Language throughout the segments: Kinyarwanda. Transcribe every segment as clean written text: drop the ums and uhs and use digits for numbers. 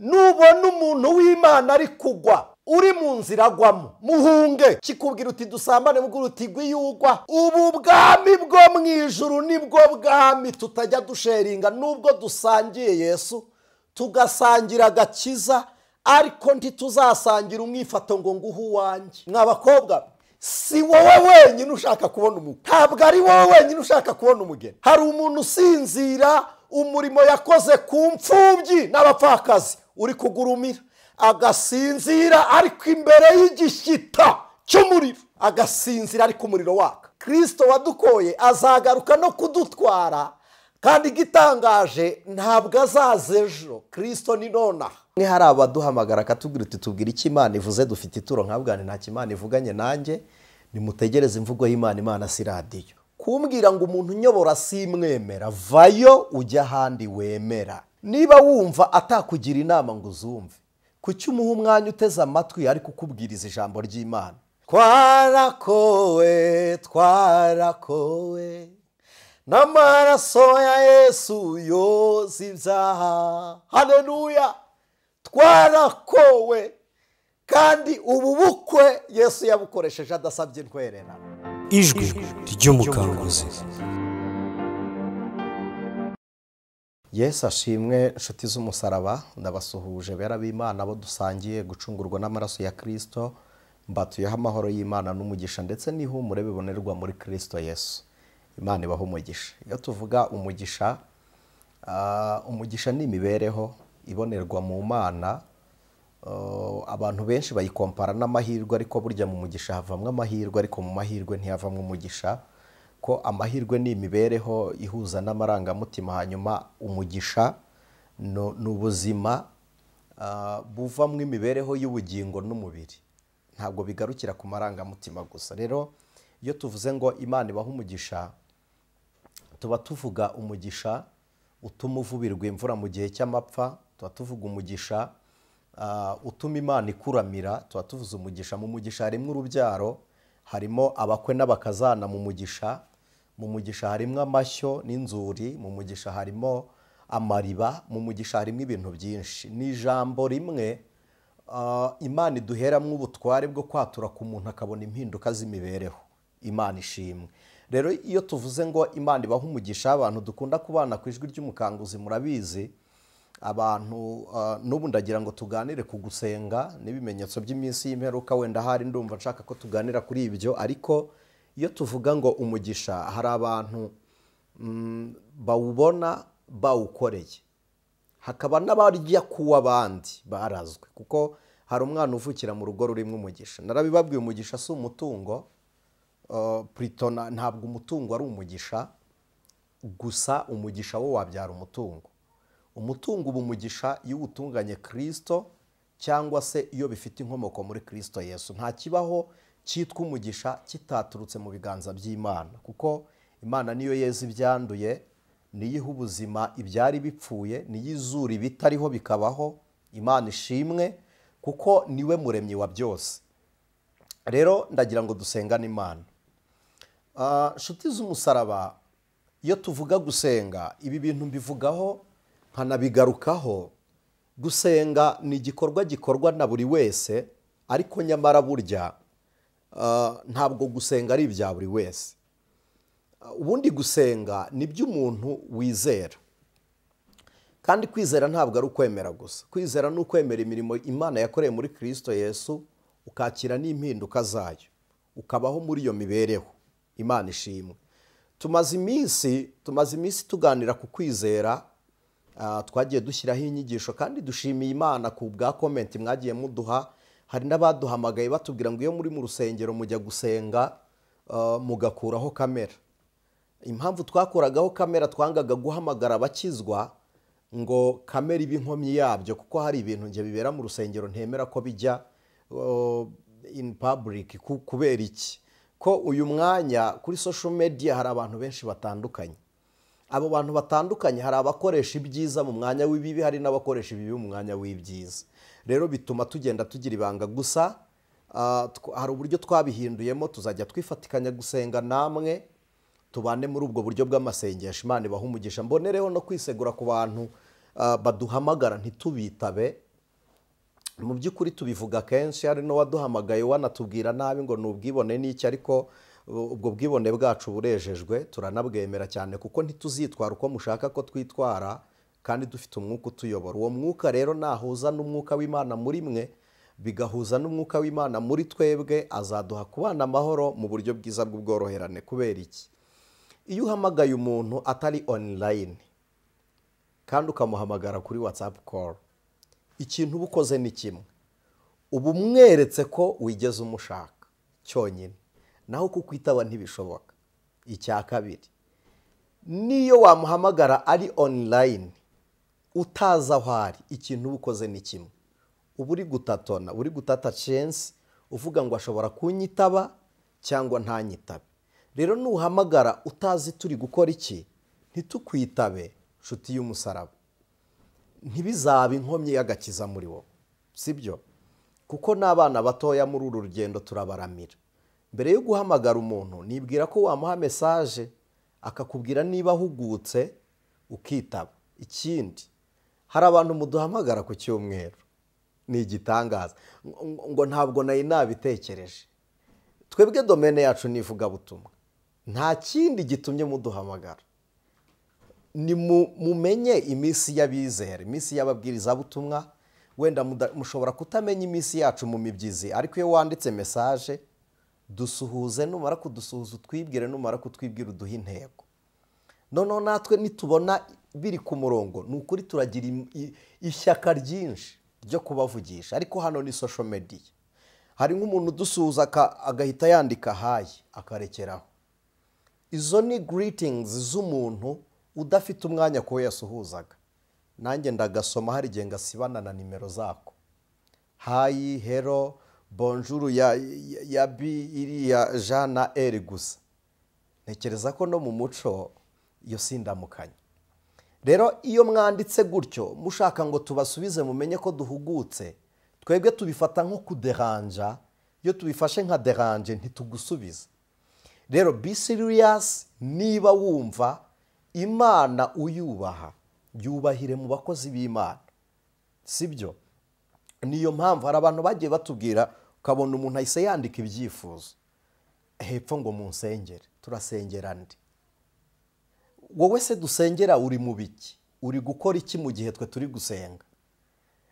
nubona umuntu w'Imana ari kugwa uri mu nzira agwamo muhunge. Kikubwira uti dusambane, mubwira uti gwiyugwa. Ubu bwami bwo mu ijuru nibwo bwami tutajya dusheringa, nubwo dusangiye Yesu tugasangira agakiza, ariko ntituzasangira umwifato ngo nguhe uwanjye. Mwabakobwa, si wowe wenyine ushaka kubona umugeni, ntabwo ari wowe wenyine ushaka kubona umugeni. Hari umuntu usinzira umurimo yakoze ku mfubyi n'abapfakazi uri kugurumira, agasinzira ariko imbere y'igishyita cy'umuriro, agasinzira ariko umuriro waka. Kristo wadukoye azagaruka no kudutwara, kandi igitangaje ntabwo azaza ejo. Kristo ni nonaha. Ni hari abaduhamagara akatubwira uti tubwire icyo Imana ivuze, dufite ituro nkabwani nta Imana ivuganye nanjye, nimutegereze imvugo y'Imana. Imana si radiyo. Kumbwira ngo umuntu unyobora simwemera, vayo ujya ahandi wemera. Niba wumva atakugira inama ngo uzumve, kuki umuha umwanya uteze amatwi ari kukubwiriza ijambo ry'Imana? Twarakowe, twarakowe n'amaraso ya Yesu yoza ibyaha. Haleluya! Twarakowe, kandi ubu bukwe Yesu yabukoresheje adasabye ntwererano. Ijwi ry'umukanguzi. Yesu ashimwe. Inshuti z'umusaraba, ndabasuhuje bera b'Imana abo dusangiye gucungurwa n'amaraso ya Kristo. Mbatuyeho amahoro y'Imana n'umugisha ndetse n'ihumure bibonerwa muri Kristo Yesu. Imana ibaha umugisha. Iyo tuvuga umugisha, umugisha ni imibereho ibonerwa mu Mana. Abantu benshi bayikompara n'amahirwe, ariko burya mu mugisha havamwe amahirwe, ariko mu mahirwe ntiyavamwe umugisha. Ko amahirwe ni imibereho ihuza n'amarangamutima, hanyuma umugisha ni ubuzima buvamwo imibereho y'ubugingo n'umubiri. Ntabwo bigarukira ku marangamutima gusa. Rero iyo tuvuze ngo Imana ibaha umugisha, tuba tuvuga umugisha utuma uvubirwa imvura mu gihe cy'amapfa, tuba tuvuga umugisha utuma Imana ikuramira, tuba tuvuze umugisha. Mu mugisha harimo urubyaro, harimo abakwe n'abakazana. Mu mugisha harimo amashyo n'inzuri. Mu mugisha harimo amariba. Mu mugisha harimo ibintu byinshi. Ni ijambo rimwe Imana iduheramo ubutware bwo kwatura ku muntu akabona impinduka z'imibereho. Imana ishimwe. Rero iyo tuvuze ngo Imana ibaha umugisha, abantu dukunda kubana ku ijwi ry'umukanguzi murabizi, abantu n'ubu ndagira ngo tuganire ku gusenga n'ibimenyetso by'iminsi y'imperuka. Wenda hari ndumva nshaka ko tuganira kuri ibyo, ariko iyo tuvuga ngo umugisha, hari abantu bawubona bawukoreye, hakaba n'abarya kuw'abandi barazwe. Kuko hari umwana uvukira mu rugo rurimo umugisha. Narabibabwiye, umugisha si umutungo. Ntabwo umutungo ari umugisha gusa, umugisha wo wabyara umutungo. Umutungo uba umugisha iyo uwutunganye Kristo, cyangwa se iyo bifite inkomoko muri Kristo Yesu. Nta kibaho cyitwa umugisha kitaturutse mu biganza by'Imana, kuko Imana niyo yeza ibyanduye, niyo iha ubuzima ibyari bipfuye, niyo izura ibitariho bikabaho. Imana ishimwe, kuko niwe muremyi wa byose. Rero ndagira ngo dusengane Imana. Nshuti z'umusaraba, iyo tuvuga gusenga, ibi bintu mbivugaho nkanabigarukaho. Gusenga ni igikorwa gikorwa na buri wese, ariko nyamara burya ntabwo gusenga ari ibya buri wese. Ubundi gusenga ni by'umuntu wizera, kandi kwizera ntabwo ari ukwemera gusa. Kwizera ni ukwemera imirimo Imana yakoreye muri Kristo Yesu, ukakira n'impinduka zayo, ukabaho muri iyo mibereho. Imana ishimwe. Tumaze iminsi tuganira ku kwizera. Twagiye dushyiraho inyigisho, kandi dushimiye Imana ku bwa komenti mwagiye muduha. Hari n'abaduhamagaye batubwira ngo iyo muri mu rusengero mujya gusenga mugakuraho kamera. Impamvu twakuragaho kamera, twangaga guhamagara abakizwa ngo kamera ibe inkomyi yabyo, kuko hari ibintu nge bibera mu rusengero ntemera ko bijya in public. Kubera iki? Ko uyu mwanya kuri social media hari abantu benshi batandukanye. Abo bantu batandukanye, hari abakoresha ibyiza mu mwanya w'ibibi, hari n'abakoresha ibibi mu mwanya w'ibyiza. Rero bituma tugenda tugira ibanga. Gusa hari uburyo twabihinduyemo, tuzajya twifatikanya gusenga namwe, tubane muri ubwo buryo bw'amasengesho. Imana ibaha umugisha. Mbonereho no kwisegura ku bantu baduhamagara ntitubitabe. mu by'ukuri tubivuga kenshi, hari n'uwaduhamagaye wanatubwira nabi ngo ni ubwibone n'iki, ariko ubwo bwibone bwacu burejejwe, turanabwemera cyane kuko ntituzitwara uko mushaka ko twitwara kandi dufite umwuka utuyobora. Uwo mwuka rero nahuza n'umwuka w'Imana muri mwe, bigahuza n'umwuka w'Imana muri twebwe, azaduha kubana amahoro mu buryo bwiza bw'ubworoherane. Kubera iki? Iyo uhamagaye umuntu atari online kandi ukamuhamagara kuri WhatsApp call, ikintu uba ukoze ni kimwe, uba umweretse ko wigeze umushaka cyonyine, naho kukwitaba ntibishoboka. Icya kabiri, niyo wamuhamagara ari online utazi aho ari, ikintu uba ukoze ni kimwe, uba uri gutatona, uri gutata chance, uvuga ngo ashobora kunyitaba cyangwa ntanyitabe. Rero nuhamagara utazi turi gukora iki, ntitukwitabe, nshuti y'umusaraba, ntibizabe inkomyi y'agakiza muri wowe, sibyo? Kuko n'abana batoya muri uru rugendo turabaramira. Mbere yo guhamagara umuntu, nibwira ko wamuha message akakubwira niba ahugutse ukitaba. Ikindi, hari abantu muduhamagara ku cyumweru, ni igitangaza, ngo ntabwo nari nabitekereje. Twebwe domene yacu ni ivugabutumwa, nta kindi gitumye muduhamagara. Ni mumenye iminsi y'abizera, iminsi y'ababwirizabutumwa. Wenda mushobora kutamenya iminsi yacu mu mibyizi, ariko iyo wanditse message dusuhuze, numara kudusuhuza utwibwire, numara kutwibwira uduhe intego. Noneho natwe nitubona biri ku murongo, ni ukuri turagira ishyaka ryinshi ryo kubavugisha. Ariko hano ni social media, hari nk'umuntu udusuhuza agahita yandika hayi akarekeraho. Izo ni greetings z'umuntu udafite umwanya ko yasuhuzaga. Nanjye ndagasoma, hari igihe ngasibana na nimero zako. Hayi, hello, bonjour ya bi iriya Jean na R gusa. Ntekereza ko no mu muco iyo sindamukanya. Rero iyo mwanditse gutyo mushaka ngo tubasubize mumenye ko duhugutse, twebwe tubifata nko kuderanja. Iyo tubifashe nka deranje ntitugusubiza. Rero be serious. Niba wumva Imana uyubaha, yubahire mu bakozi b'Imana, sibyo? Niyo mpamvu hari abantu bagiye batubwira, ukabona umuntu ahise yandika ibyifuzo hepfo ngo munsengere. Turasengera ndi? Wowe se dusengera uri mu biki? Uri gukora iki mu gihe twe turi gusenga?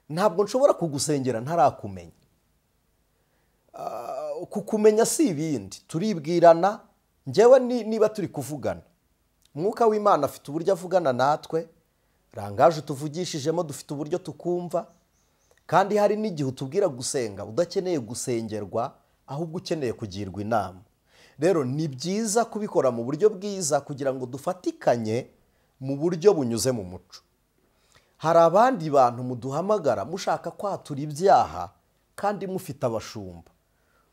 Ntabwo nshobora kugusengera ntarakumenya. Kukumenya si ibindi, turibwirana. Njyewe niba turi kuvugana, Mwuka w'Imana afite uburyo avugana natwe, rangaje tuvugishijemo dufite uburyo tukumva. Kandi hari n'igihe utubwira gusenga udakeneye gusengerwa, ahubwo ukeneye kugirwa inama. Rero ni byiza kubikora mu buryo bwiza kugira ngo dufatikanye mu buryo bunyuze mu muco. Hari abandi bantu muduhamagara mushaka kwatura ibyaha kandi mufite abashumba.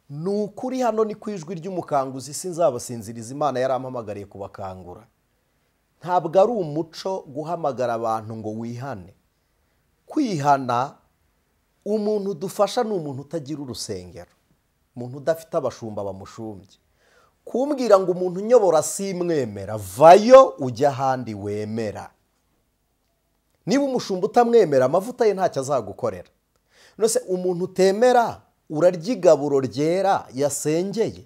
Ni ukuri hano ni ku ijwi ry'umukanguzi, sinzabasinziriza, Imana yarampamagariye kubakangura. Ntabwo ari umuco guhamagara abantu ngo wihane. Kwihana, umuntu dufasha ni umuntu utagira urusengero, umuntu udafite abashumba bamushumbye. Kumbwira ngo umuntu unyobora simwemera, vayo ujya ahandi wemera. Niba umushumba utamwemera, amavuta ye ntacyo azagukorera. Nose umuntu utemera urarya igaburo ryera yasengeye.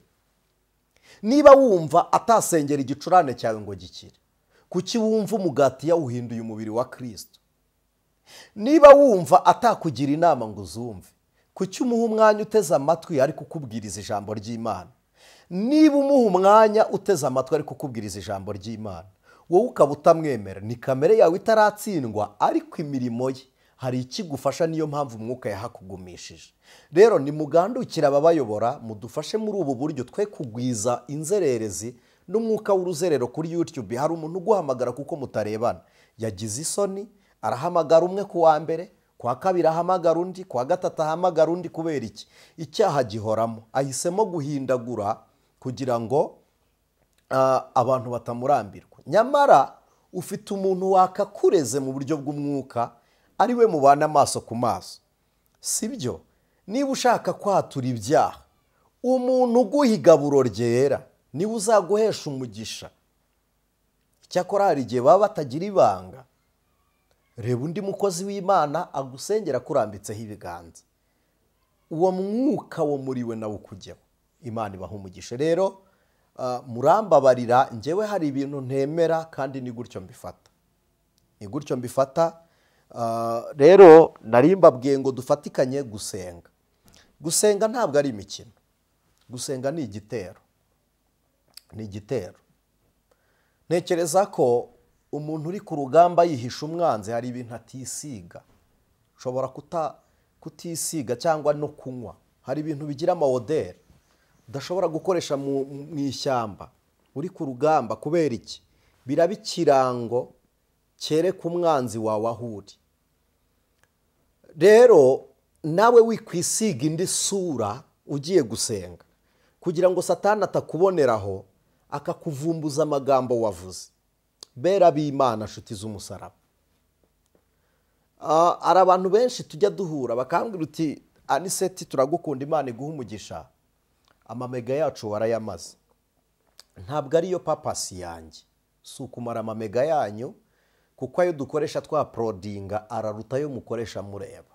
Niba wumva atasengera igicurane cyawe ngo gikire, kuki wumva umugati yawuhinduye umubiri wa Kristo? Niba wumva atakugira inama ngo uzumve, kuki umuha umwanya uteze amatwi ari kukubwiriza ijambo ry'Imana? Niba umuha umwanya uteze amatwi ari kukubwiriza ijambo ry'Imana, wowe ukaba utamwemera, ni kamere yawe itaratsindwa, ariko imirimo ye hari ikigufasha, niyo mpamvu umwuka yahakugumishije. Rero nimugandukira ababayobora, mudufashe muri ubu buryo twe kugwiza inzererezi n'umwuka w'uruzerero kuri YouTube. Hari umuntu uguhamagara kuko mutarebana, yagize isoni, arahamagara umwe ku wa mbere, ku wa kabiri ahamagara undi, ku wa gatatu ahamagara undi. Kubera iki? Icyaha gihoramo. Ahisemo guhindagura kugira ngo abantu batamurambirwa. Nyamara ufite umuntu wakakureze mu buryo bw'umwuka, ari we mubana amaso ku maso, sibyo? Niba ushaka kwatura ibyaha, umuntu uguha igaburo ryera niwe uzaguhesha umugisha. Icyakora hari igihe baba batagira ibanga. Reba undi mukozi w'Imana agusengera kurambitseho ibiganza, uwo mwuka wo muri we nawe ukujyeho. Imana ibaha umugisha. Rero murambabarira, njyewe hari ibintu ntemera kandi ni gutyo mbifata. Rero nari mbabwiye ngo dufatikanye gusenga ntabwo ari imikino. Gusenga ni igitero. Ntekereza ko umuntu uri ku rugamba yihisha umwanzi hari ibintu atisiga. Ushobora kutisiga cyangwa no kunywa. Hari ibintu bigira amawoderi udashobora gukoresha mu ishyamba uri ku rugamba. Kubera iki? Biraba ikirango cyereka umwanzi wawe aho uri. Rero nawe wikwisiga indi sura ugiye gusenga kugira ngo Satani atakuboneraho akakuvumbuza amagambo wavuze. Bera b'Imana, nshuti z'umusaraba, hari abantu benshi tujya duhura bakambwira uti Aniseti turagukunda, Imana iguha umugisha, amamega yacu warayamaze. Ntabwo ariyo papasi yanjye, si ukumara amamega yanyu, kuko ayo dukoresha twaporodinga araruta ayo mukoresha mureba.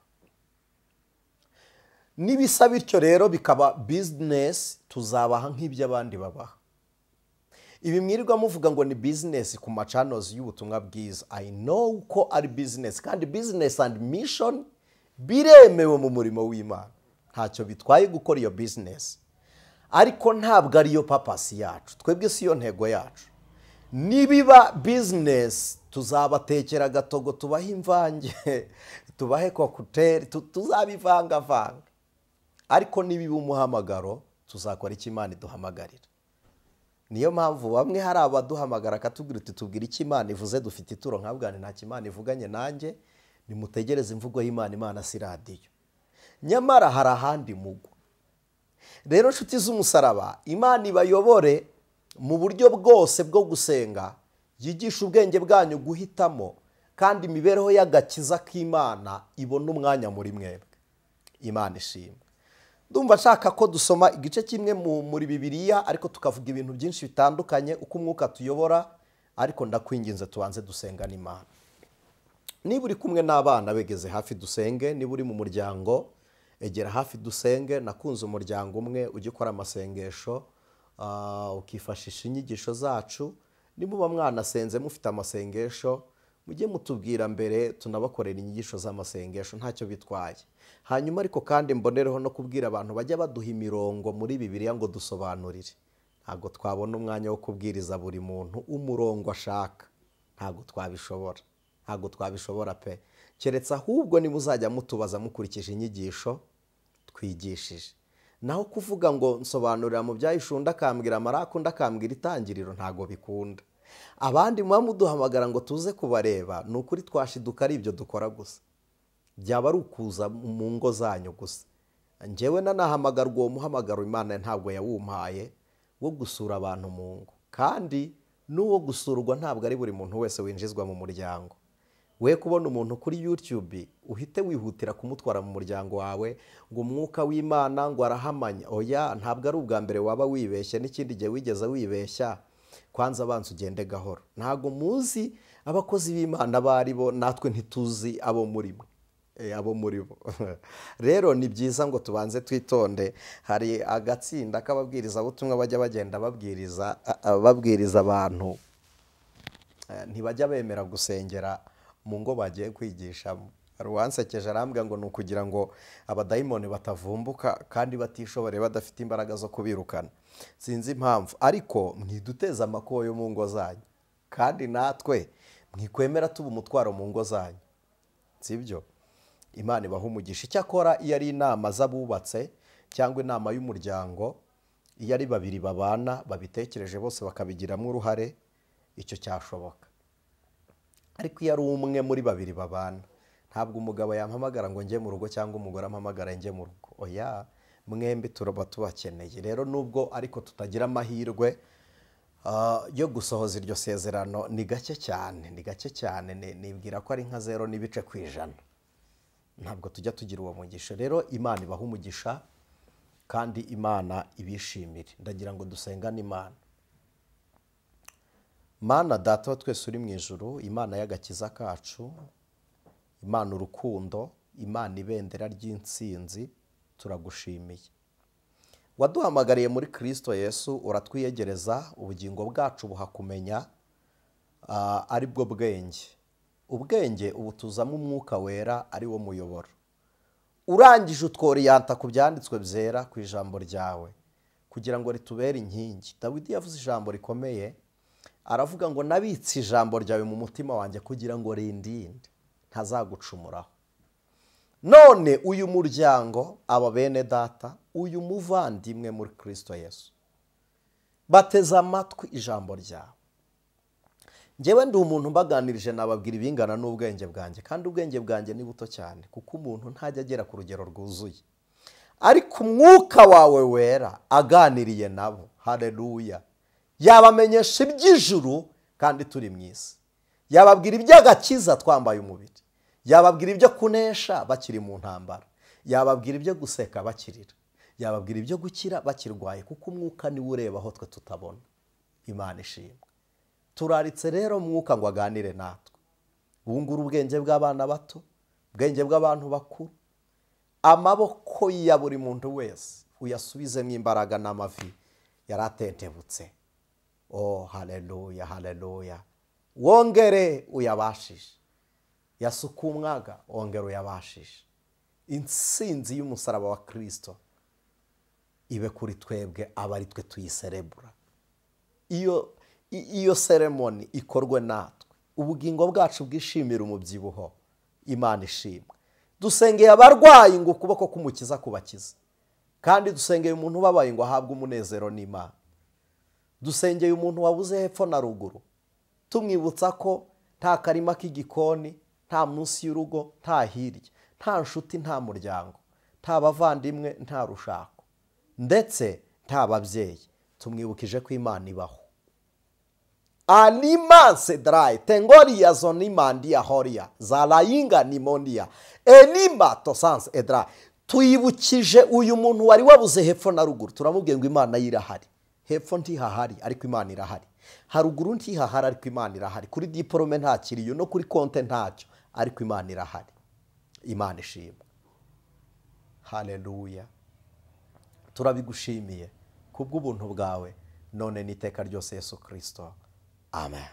Nibisa bityo rero bikaba bizinesi, tuzabaha nk'ibyo abandi babaha. Ibi mwirirwa muvuga ngo ni bizinesi ku macanozi y'ubutumwa bwiza. I know ko ari bizinesi, kandi bizinesi and mission biremewe mu murimo w'Imana. Ntacyo bitwaye gukora iyo bizinesi, ariko ntabwo ariyo papasi yacu. Twebwe si yo ntego yacu. Nibiba bizinesi tuzabatekera agatogo, tubahe imvange, tubahe kokuteri, tuzabivangavanga. Ariko nibiba umuhamagaro tuzakora icyo Imana iduhamagarira. Niyo mpamvu bamwe hari abaduhamagara akatubwira uti tubwire icyo Imana ivuze, dufite ituro. Nkabwani nta Imana ivuganye nanjye, nimutegereze imvugo y'Imana. Imana si radiyo. Nyamara hari ahandi mugwa. Rero nshuti z'umusaraba, Imana ibayobore mu buryo bwose bwo gusenga, yigisha ubwenge bwanyu guhitamo, kandi imibereho y'agakiza k'Imana ibona umwanya muri mwebwe. Imana ishimwe. Ndumva nshaka ko dusoma igice kimwe muri Bibiliya, ariko tukavuga ibintu byinshi bitandukanye uko umwuka tuyobora. Ariko ndakwinginze tubanze dusenga n'Imana. Niba uri kumwe n'abana begeze hafi dusenge. Niba uri mu muryango egera hafi dusenge. Nakunze umuryango umwe ujya ukora amasengesho, ukifashisha inyigisho zacu. Niba mwanasenze mufite amasengesho, mujye mutubwira mbere tunabakorera inyigisho z'amasengesho, ntacyo bitwaye. Hanyuma ariko kandi mbonereho no kubwira abantu bajya baduha imirongo muri Bibiliya ngo dusobanurire. Ntabwo twabona umwanya wo kubwiriza buri muntu umurongo ashaka. Ntabwo twabishobora pe. Keretse ahubwo nimuzajya mutubaza mukurikije inyigisho twigishije. Naho kuvuga ngo nsobanurira mu byayishunda akambwira amarakunda akambwira itangiriro, ntabwo bikunda. Abandi muba muduhamagara ngo tuze kubareba, ni ukuri twashiduka ari ibyo dukora gusa. Byaba ari ukuza mu ngo zanyu gusa. Njyewe nanahamagarwa uwo muhamagaro Imana ntabwo yawumpaye wo gusura abantu mu ngo. Kandi n'uwo gusurwa ntabwo ari buri muntu wese winjizwa mu muryango. We kubona umuntu kuri YouTube uhite wihutira kumutwara mu muryango wawe ngo umwuka w'Imana ngo arahamanya. Oya, ntabwo ari ubwa mbere waba wibeshye, n'ikindi gihe wigeze wibeshya. Kwanza abanza ugende gahoro. Ntabwo muzi abakozi b'Imana bari bo, natwe ntituzi abo muri bo. Rero ni byiza ngo tubanze twitonde. Hari agatsinda k'ababwiriza butumwa bajya bagenda babwiriza abantu, ntibajya bemera gusengera mu ngo bagiye kwigishamo. Hari uwansekeje arambwira ngo ni ukugira ngo abadayimoni batavumbuka kandi batishobore, badafite imbaraga zo kubirukana. Sinzi impamvu, ariko mwiduteza amakoyo mu ngo zanyu, kandi natwe mwikwemera tuba umutwaro mu ngo zanyu, sibyo? Imana ibaha umugisha. Icyakora iyo ari inama z'abubatse cyangwa inama y'umuryango, iyo ari babiri babana babitekereje bose bakabigiramo uruhare, icyo cyashoboka. Ariko iyo ari umwe muri babiri babana, ntabwo umugabo yampamagara ngo njye mu rugo cyangwa umugore ampamagara njye mu rugo. Oya, mwembi turaba tubakeneye. Rero nubwo ariko tutagira amahirwe yo gusohoza iryo sezerano, ni gake cyane. Nibwira ko ari nka 0.9%. Ntabwo tujya tugira uwo mugisha. Rero Imana ibaha umugisha kandi Imana ibishimire. Ndagira ngo dusengane Imana. Mana Data wa twese uri mu ijuru, Imana y'agakiza kacu, Imana urukundo, Imana ibendera ry'intsinzi, turagushimiye. Waduhamagariye muri Kristo Yesu, uratwiyegereza, ubugingo bwacu buhakumenya, ari bwo bwenge. Ubwenge ubutuzamo umwuka wera ari wo muyoboro. Urangije utworiyanta ku byanditswe byera ku ijambo ryawe kugira ngo ritubere inkingi. Dawidi yavuze ijambo rikomeye, aravuga ngo nabitse ijambo ryawe mu mutima wanjye kugira ngo rindinde ntazagucumuraho. None uyu muryango, aba bene data, uyu muvandimwe muri Kristo Yesu, bateze amatwi ijambo ryawe. Njyewe ndi umuntu mbaganirije nababwira ibingana n'ubwenge bwanjye, kandi ubwenge bwanjye ni buto cyane kuko umuntu ntajya agera ku rugero rwuzuye. Ariko umwuka wawe wera aganiriye nabo, haleluya, yabamenyesha iby'ijuru kandi turi mu isi, yababwira iby'agakiza twambaye umubiri, yababwira ibyo kunesha bakiri mu ntambara, yababwira ibyo guseka bakirira, yababwira ibyo gukira bakirwaye, kuko umwuka niwe ureba aho twe tutabona. Imana ishimwe. Turaritse rero mwuka ngo aganire natwe, wungura ubwenge bw'abana bato, ubwenge bw'abantu bakuru, amaboko ya buri muntu wese uyasubizemo imbaraga n'amavi yaratentebutse. Oh, haleluya, haleluya. Wongere uyabashije, yasukumwaga wongere uyabashije. Intsinzi y'umusaraba wa Kristo ibe kuri twebwe, aba ari twe tuyiserebura. Iyo ceremony ikorwe natwe, ubugingo bwacu bwishimira umubyibuho. Imana ishimwe. Dusengeye abarwayi ngo ukuboko k'umukiza kubakiza, kandi dusengeye umuntu ubabaye ngo ahabwe umunezero n'Imana. Dusengeye umuntu wabuze hepfo na ruguru, tumwibutsa ko nta karima k'igikoni, nta munsi y'urugo, nta hirya, nta nshuti, nta muryango, nta bavandimwe, nta rushako, ndetse nta babyeyi. Tumwibukije ko Imana ibaho. Animanse dry tengoria zonimandia horia zalayinga nimondia enima tosans edra. Tuyibukije uyu muntu wari wabuze hepfo na ruguru, turamubwiye ngo Imana yirahari. Hepfo ntihahari ariko Imana irahari, haruguru ntihahari ariko Imana irahari, kuri diplome nta kiriyo no kuri konte ntacyo ariko Imana irahari. Imana ishimwe. Haleluya. Turabigushimiye kubw'ubuntu bwawe none n'iteka ryose, Yesu Kristo. Amen.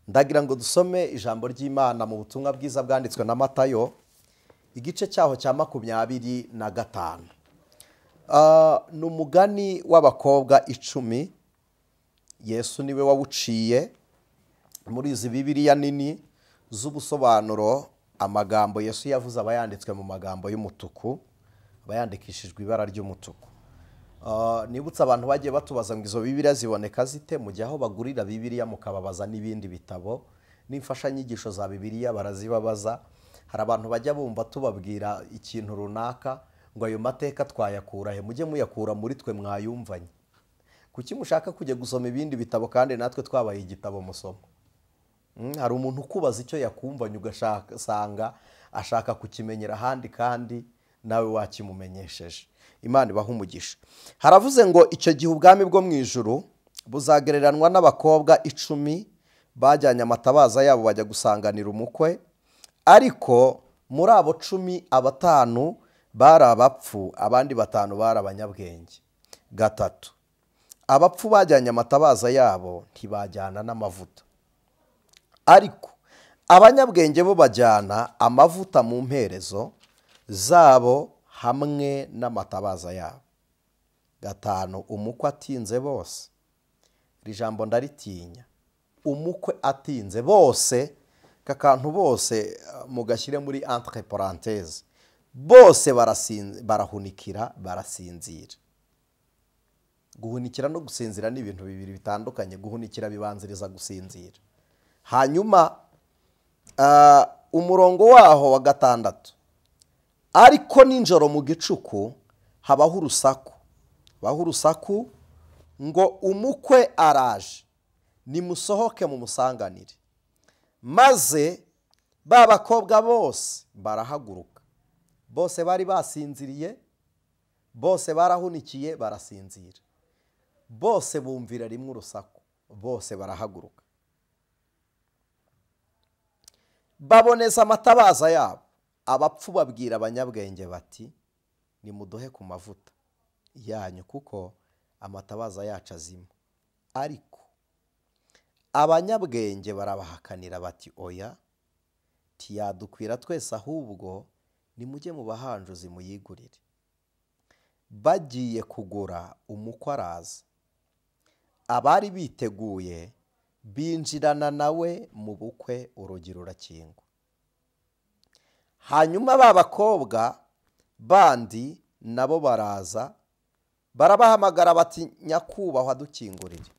Ndagira ngo dusome ijambo ry'Imana mu butumwa bwiza bwanditswe na Matayo, igice cyaho cya 25. Ni umugani w'abakobwa 10. Yesu niwe wawuciye muri izi Bibiliya nini z'ubusobanuro. Amagambo Yesu yavuze abayanditswe mu magambo y'umutuku, abayandikishijwe ibara ry'umutuku. Nibutse abantu bagiye batubaza ngo izo Bibiliya ziboneka zite, mu gihe aho bagurira Bibiliya mukababaza n'ibindi bitabo n'imfashanyigisho za Bibiliya barazibabaza. Hari abantu bajya bumva tubabwira ikintu runaka ngo ayo mateka twayakura he, mujye muyakura muri twe mwayumvanye. Kuki mushaka kujya gusoma ibindi bitabo kandi natwe twabaye igitabo musoma? Hari umuntu ukubaza icyo yakumvanye ugasanga ashaka kukimenyera ahandi kandi nawe wakimumenyesheje. Imana ibaha umugisha. Haravuze ngo icyo gihe ubwami bwo mu ijuru buzagereranwa n'abakobwa 10 bajyanye amatabaza yabo bajya gusanganira umukwe, ariko muri abo 10 5 bari abapfu, abandi 5 bari abanyabwenge. 3 abapfu bajyanye amatabaza yabo ntibajyana n'amavuta, ariko abanyabwenge bo bajyana amavuta mu mperezo zabo hamwe n'amatabaza yabo. 5 umukwe atinze bose. Iri jambo ndaritinya, umukwe atinze bose, kakantu bose mugashyire muri entre parenthèses, bose barahunikira barasinzira. Guhunikira no gusinzira ni ibintu bibiri bitandukanye. Guhunikira bibanziriza gusinzira. Hanyuma umurongo waho wa 6, ariko ninjoro mu gicuku habaho urusaku ngo umukwe araje, nimusohoke mu musanganire. Maze ba bakobwa bose barahaguruka, bose bari basinziriye, bose barahunikiye barasinzira, bose bumvira rimwe urusaku, bose barahaguruka. Baboneza amatabaza yabo. Abapfu babwira abanyabwenge bati, nimuduhe ku mavuta yanyu kuko amatabaza yacu azima. Ariko abanyabwenge barabahakanira bati oya, tiyadukwira twese, ahubwo nimujye mu bahanjuzi muyigurire. Bagiye kugura, umukwe araza. Abari biteguye binjirana nawe mu bukwe, urugi rurakingwa. Hanyuma ba bakobwa bandi nabo baraza, barabahamagara bati nyakubahwa dukingurire.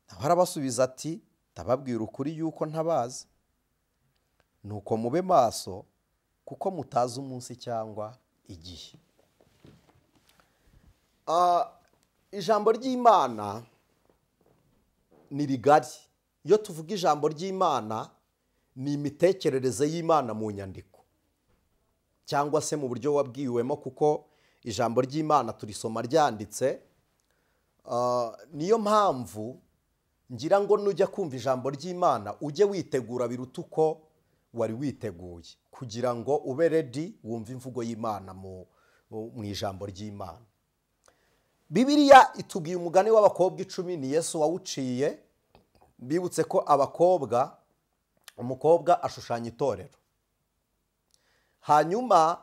Nawe arabasubiza ati ndababwira ukuri yuko ntabazi. Nuko mube maso kuko mutazi umunsi cyangwa igihe. Ijambo ry'Imana ni rigari. Iyo tuvuga ijambo ry'Imana ni imitekerereze y'Imana mu nyandiko cyangwa se mu buryo wabwiwemo, kuko ijambo ry'Imana turisoma ryanditse. Niyo mpamvu ngira ngo nujya kumva ijambo ry'Imana ujye witegura biruta uko wari witeguye, kugira ngo ube ready wumve imvugo y'Imana mu ijambo ry'Imana. Bibiliya itubwiye umugani w'abakobwa 10, ni Yesu wawuciye. Bibutse ko umukobwa ashushanya itorero. Hanyuma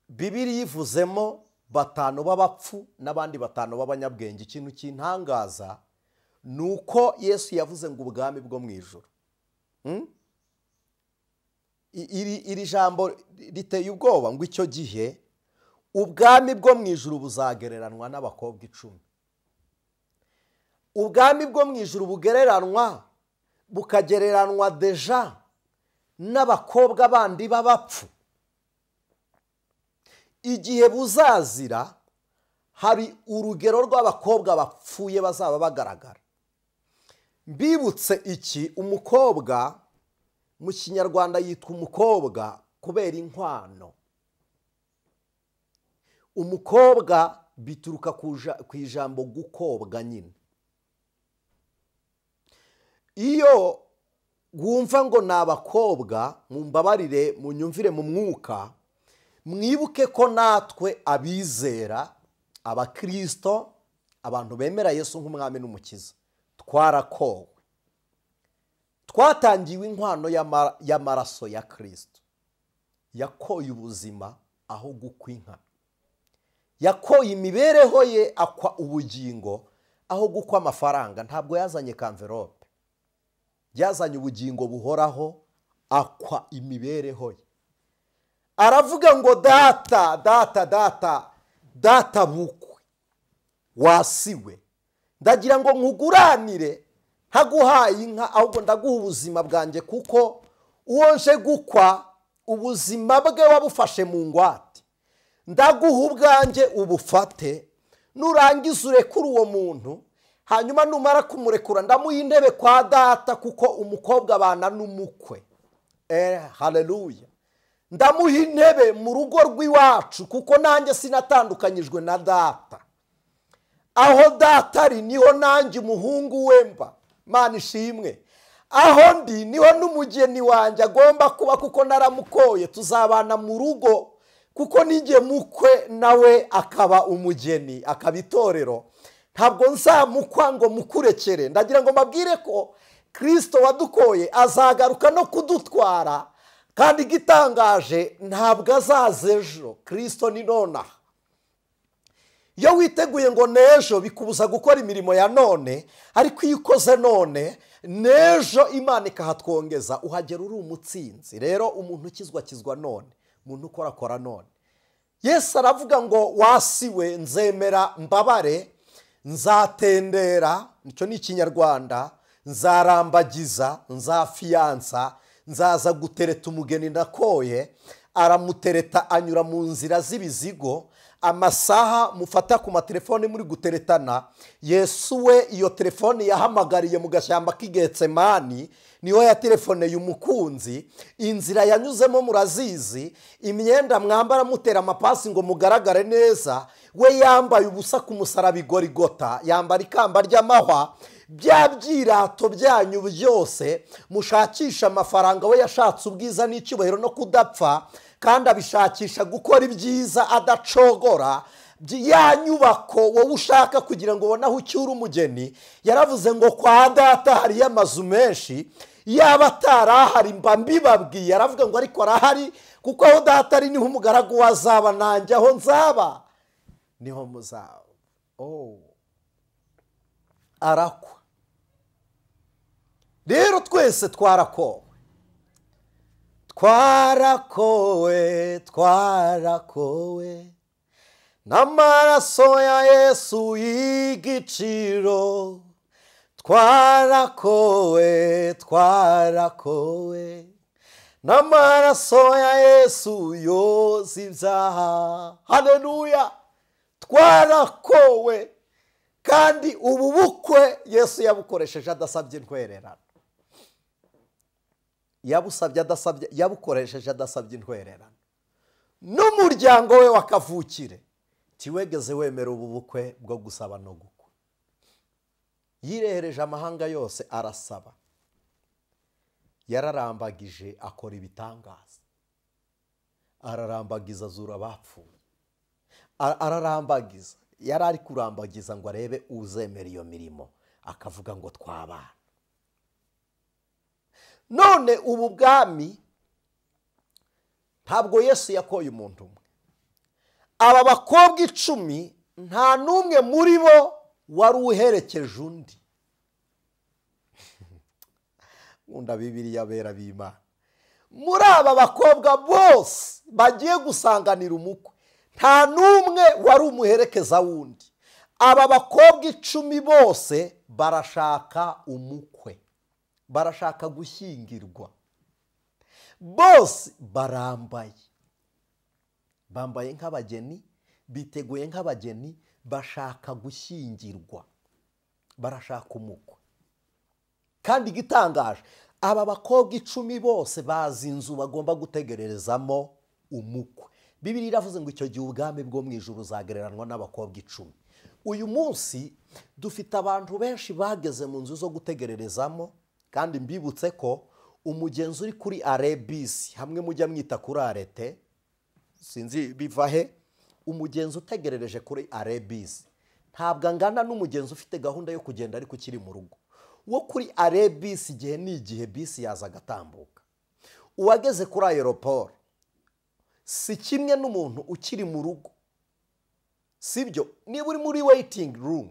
Bibiliya ivuzemo 5 b'abapfu n'abandi 5 b'abanyabwenge. Ikintu kintangaza nuko Yesu yavuze ngo ubwami bwo mu ijuru. Iri jambo riteye ubwoba, ngo icyo gihe ubwami bwo mu ijuru buzagereranwa n'abakobwa 10. Ubwami bwo mu ijuru bukagereranwa deja n'abakobwa bandi b'abapfu. Igihe buzazira, hari urugero rw'abakobwa bapfuye bazaba bagaragara. Mbibutse iki, umukobwa mu Kinyarwanda yitwa umukobwa kubera inkwano. Umukobwa bituruka ku ijambo gukobwa nyine. Iyo wumva ngo ni abakobwa, mumbabarire munyumvire mu mwuka, mwibuke ko natwe abizera, abakristo, abantu bemera Yesu nk'umwami n'umukiza, twarakowe. Twatangiwe inkwano y'amaraso ya Kristo. Yakoye ubuzima aho gukwa inka. Yakoye imibereho ye akwa ubugingo aho gukwa amafaranga. Ntabwo yazanye kamverope, yazanye ubugingo buhoraho, akwa imibereho ye. Aravuga ngo data bukwe wasiwe, ndagira ngo nkuguranire ntaguhaye inka, ahubwo ndaguha ubuzima bwanjye, kuko uwo nje gukwa ubuzima bwe wabufashe mu ngwate. Ndaguha ubwanjye ubufate, nurangiza urekure uwo muntu, hanyuma numara kumurekura ndamuha intebe kwa data, kuko umukobwa abana n'umukwe. Haleluya. Ndamuha intebe mu rugo rw'iwacu, kuko nanjye sinatandukanyijwe na data. Aho data ari niho nanjye umuhungu we mba. Mana ishimwe. Aho ndi niho n'umugeni wanjye agomba kuba, kuko naramukoye. Tuzabana mu rugo, kuko ninjye mukwe nawe akaba umugeni, akaba itorero. Ntabwo nzamukwa ngo mukurekere. Ndagira ngo mbabwire ko Kristo wadukoye azagaruka no kudutwara, kandi igitangaje ntabwo azaza ejo. Kristo ni nonaha. Iyo witeguye ngo n'ejo bikubuza gukora imirimo ya none, ariko iyo ukoze none, n'ejo Imana ikahatwongeza, uhagera uri umutsinzi. Rero umuntu ukizwa none, umuntu ukora none. Yesu aravuga ngo wasiwe, nzemera mbabare, nzatendera, nicyo ni Ikinyarwanda, nzarambagiza, nzafiyansa, nzaza gutereta umugeni ndakoye. Aramutereta, anyura mu nzira z'ibizigo, amasaha mufata ku matelefone muri guteretana. Yesu we iyo telefone yahamagariye mu gashyamba k'Igetsemani, niho yatelefoneye umukunzi. Inzira yanyuzemo murazizi, imyenda mwambara mutera amapasi ngo mugaragare neza, we yambaye ubusa ku musaraba i Goligota, yambara ikamba ry'amahwa. Bya byirato byanyu byose mushakisha amafaranga, we yashatse ubwiza n'icyubahiro no kudapfa, kandi abishakisha gukora ibyiza adacogora, ya nyubako wowe ushaka kugira ngo ubone aho ucyura umugeni, yaravuze ngo kwa data hariyo amazu menshi, yaba atarahari mba mbibabwiye. aravuga ngo ariko arahari, kuko aho data ari niho umugaragu wazaba, nanjye aho nzaba niho muzaba. arakwa. rero twese twarakowe, n'amaraso ya Yesu y'igiciro. twarakowe n'amaraso ya Yesu yoza ibyaha. haleluya! twarakowe, kandi ubu bukwe Yesu yabukoresheje adasabye intwererano. yabukoresheje adasabye intwererano. n'umuryango we wa kavukire tiwegeze wemera ubu bukwe bwo gusaba no gukwa. yirehereje amahanga yose arasaba, yararambagije akora ibitangaza, ararambagiza azura abapfuye, ararambagiza. yari ari kurambagiza ngo arebe uzemera iyo mirimo, akavuga ngo twabana. none ubu bwami ntabwo Yesu yakoye umuntu umwe. aba bakobwa 10 nta n'umwe muri bo wari uherekeje undi. nkunda Bibiliya bera b'Imana. muri aba bakobwa bose bagiye gusanganira umukwe, nta n'umwe wari umuherekeza wundi. aba bakobwa 10 bose barashaka umukwe, barashaka gushyingirwa. bose bambaye nk'abageni, biteguye nk'abageni, bashaka gushyingirwa, barashaka umukwe. kandi igitangaje, aba bakobwa 10 bose bazi inzu bagomba gutegererezamo umukwe. Bibiliya iravuze ngo icyo gihe ubwami bwo mu ijuru uzagereranwa n'abakobwa 10. uyu munsi dufite abantu benshi bageze mu nzu zo gutegererezamo, kandi mbibutse ko umugenzi uri kuri arebisi, hamwe mujya mwita kuri arete, sinzi biva he, umugenzi utegerereje kuri arebisi ntabwo angana n'umugenzi ufite gahunda yo kugenda ariko ukiri mu rugo. wo kuri arebisi igihe ni igihe bisi yaza agatambuka. uwageze kuri aeroport si kimwe n'umuntu ukiri mu rugo, sibyo? niba uri muri waiting room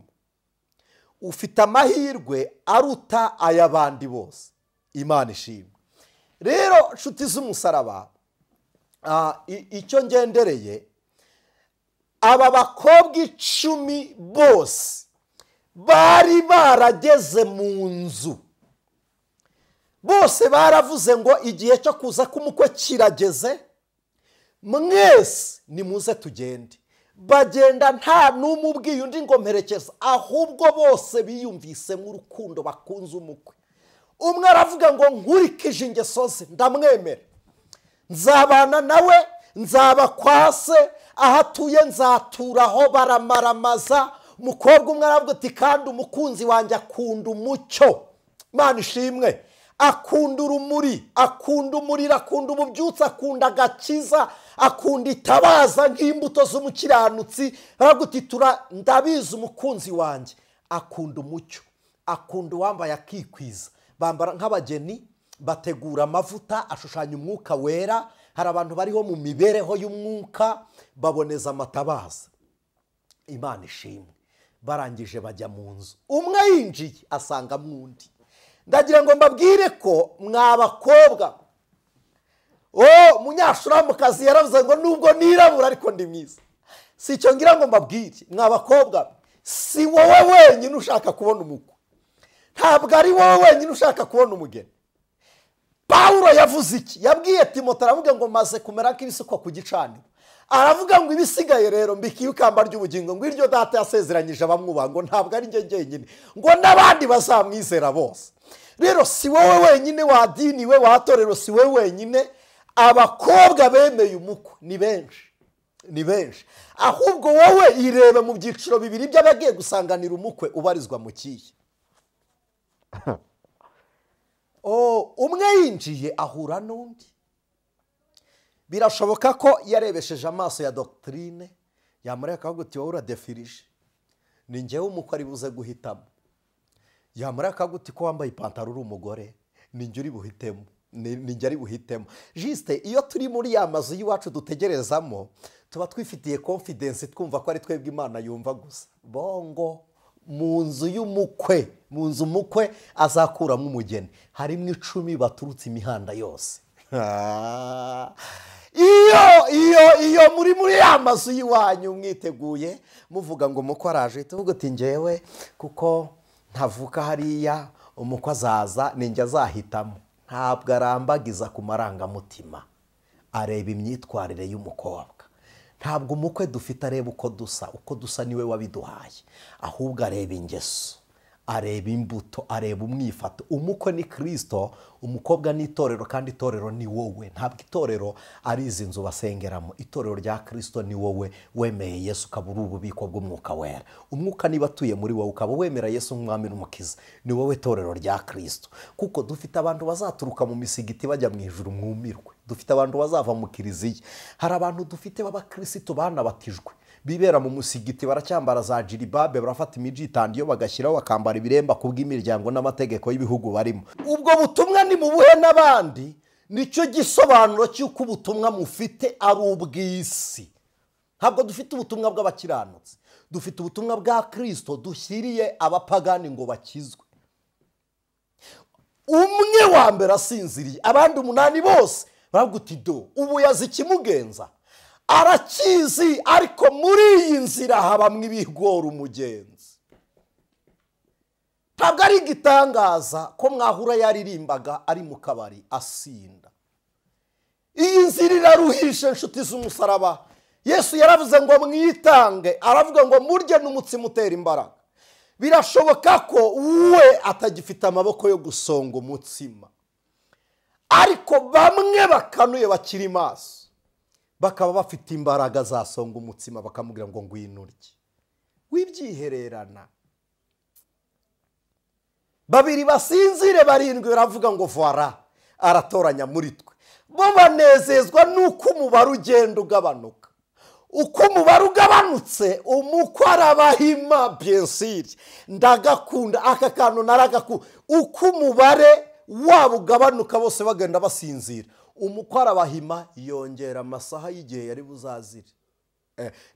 ufite amahirwe aruta ay'abandi bose. Imana ishimwe. rero nshuti z'umusaraba, icyo ngendereye, aba bakobwa 10 bose bari barageze mu nzu. bose baravuze ngo igihe cyo kuza k'umukwe kirageze, mwese nimuze tugende. bagenda nta n'umwe ubwiye undi ngo mperekeza, ahubwo bose biyumvisemo urukundo, bakunze umukwe. umwe aravuga ngo nkurikije ingeso ze ndamwemera, nzabana nawe, nzaba kwa se, aho atuye nzaturaho, baramaramaza. umukobwa umwe aravuga ati kandi umukunzi wanjye akunda umucyo. Imana ishimwe. akunda urumuri, akunda umuriro, akunda ububyutse, akunda agakiza, akunda itabaza nk'imbuto z'umukiranutsi. aravuga ati ndabizi umukunzi wanjye akunda umucyo, akunda uwambaye akikwiza. bambara nk'abageni, bategura amavuta ashushanya umwuka wera. hari abantu bariho mu mibereho y'umwuka, baboneza amatabaza. Imana ishimwe. barangije bajya mu nzu. umwe yinjiye asanga mwundi. ndagira ngo mbabwire ko mwabakobwa, munyashuramukazi yaravuze ngo nubwo nirabura ariko ndi mwiza. si icyo ngira ngo mbabwire. mwabakobwa, si wowe wenyine ushaka kubona umukwe, ntabwo ari wowe wenyine ushaka kubona umugeni. Pawulo yavuze iki? yabwiye Timote, aravuga ngo maze kumera nk'ibisukwa ku gicaniro. aravuga ngo ibisigaye rero mbikiye ikamba ry'ubugingo, ngo iryo data yasezeranyije abamwubaha, ngo ntabwo ari njye njyenyine, ngo n'abandi bazamwizera bose. rero si wowe wenyine wadiniwe, watorero, si wowe wenyine. abakobwa bemeye umukwe ni benshi, ni benshi. ahubwo wowe irebe mu byiciro bibiri by'abagiye gusanganira umukwe, ubarizwa mu kihe? umwe yinjiye ahura n'undi. birashoboka ko yarebesheje amaso ya doctrine yamara akavuga ati wowe uradefirije ni njyewe umukwe ari buze guhitamo, yamara akavuga ati ko wambaye ipantaro uri umugore ni njye uri buhitemo, ni njye ari buhitemo. Juste iyo turi muri ya mazu y'iwacu dutegerezamo tuba twifitiye confidence twumva ko ari twebwe Imana yumva gusa. Bongo mu nzu y'umukwe, mu nzu umukwe azakuramo umugeni harimo 10 baturutse imihanda yose. iyo muri ya mazu y'iwanyu mwiteguye muvuga ngo umukwe araje, tuvuga ati njyewe kuko ntavuka hariya umukwe azaza ninjye azahitamo. Ntabwo arambagiza ku marangamutima, areba imyitwarire y'umukobwa. Ntabwo umukwe dufite areba uko dusa niwe wabiduhaye, ahubwo areba ingeso, areba imbuto, areba umwifato. Umukwe ni Kristo, umukobwa ni itorero, kandi itorero ni wowe. Ntabwo itorero ari izi nzu basengeramo, itorero rya Kristo ni wowe wemeye Yesu ukabura ububiko bw'umwuka wera. Umwuka niba atuye muri wowe ukaba wemera Yesu nk'umwami n'umukiza, ni wowe torero rya Kristo. Kuko dufite abantu bazaturuka mu misigiti bajya mu ijuru mwumirwe, dufite abantu bazava mu kiliziya, hari abantu dufite b'abakristo banabatijwe bibera mu musigiti baracyambara za jiribabe, barafata imijitandi yo bagashyiraho bakambara ibiremba kubw'imiryango n'amategeko y'ibihugu barimo. Ubwo butumwa ni mu buhe n'abandi, nicyo gisobanuro cy'uko ubutumwa mufite ari ubw'isi. Ntabwo dufite ubutumwa bw'abakiranutsi, dufite ubutumwa bwa Kristo dushyiriye abapagani ngo bakizwe. Umwe wa mbere asinziriye, abandi 8 bose baravuga uti do ubu yazi ikimugenza, arakizi, ariko muri iyi nzira habamwe ibigora umugenzi. Ntabwo ari igitangaza ko mwahura yaririmbaga ari mu kabari asinda. Iyi nzira iraruhishe inshuti z'umusaraba. Yesu yaravuze ngo mwitange, aravuga ngo murye n'umutsima utera imbaraga. Birashoboka ko we atagifite amaboko yo gusonga umutsima, ariko bamwe bakanuye bakiri maso bakaba bafite imbaraga zasonga umutsima, bakamubwira ngo ngwino urye. Wibyihererana. 2 basinzire 7 baravuga ngo voilà, aratoranya muri twe. Bo banezezwa nuko umubare ugenda ugabanuka. Uko umubare ugabanutse umukwe arabahima, bien sûr ndagakunda aka kantu naragakunda. Uko umubare wabo ugabanuka bose bagenda basinzira, umukwe arabahima yongera amasaha y'igihe yari buzazire.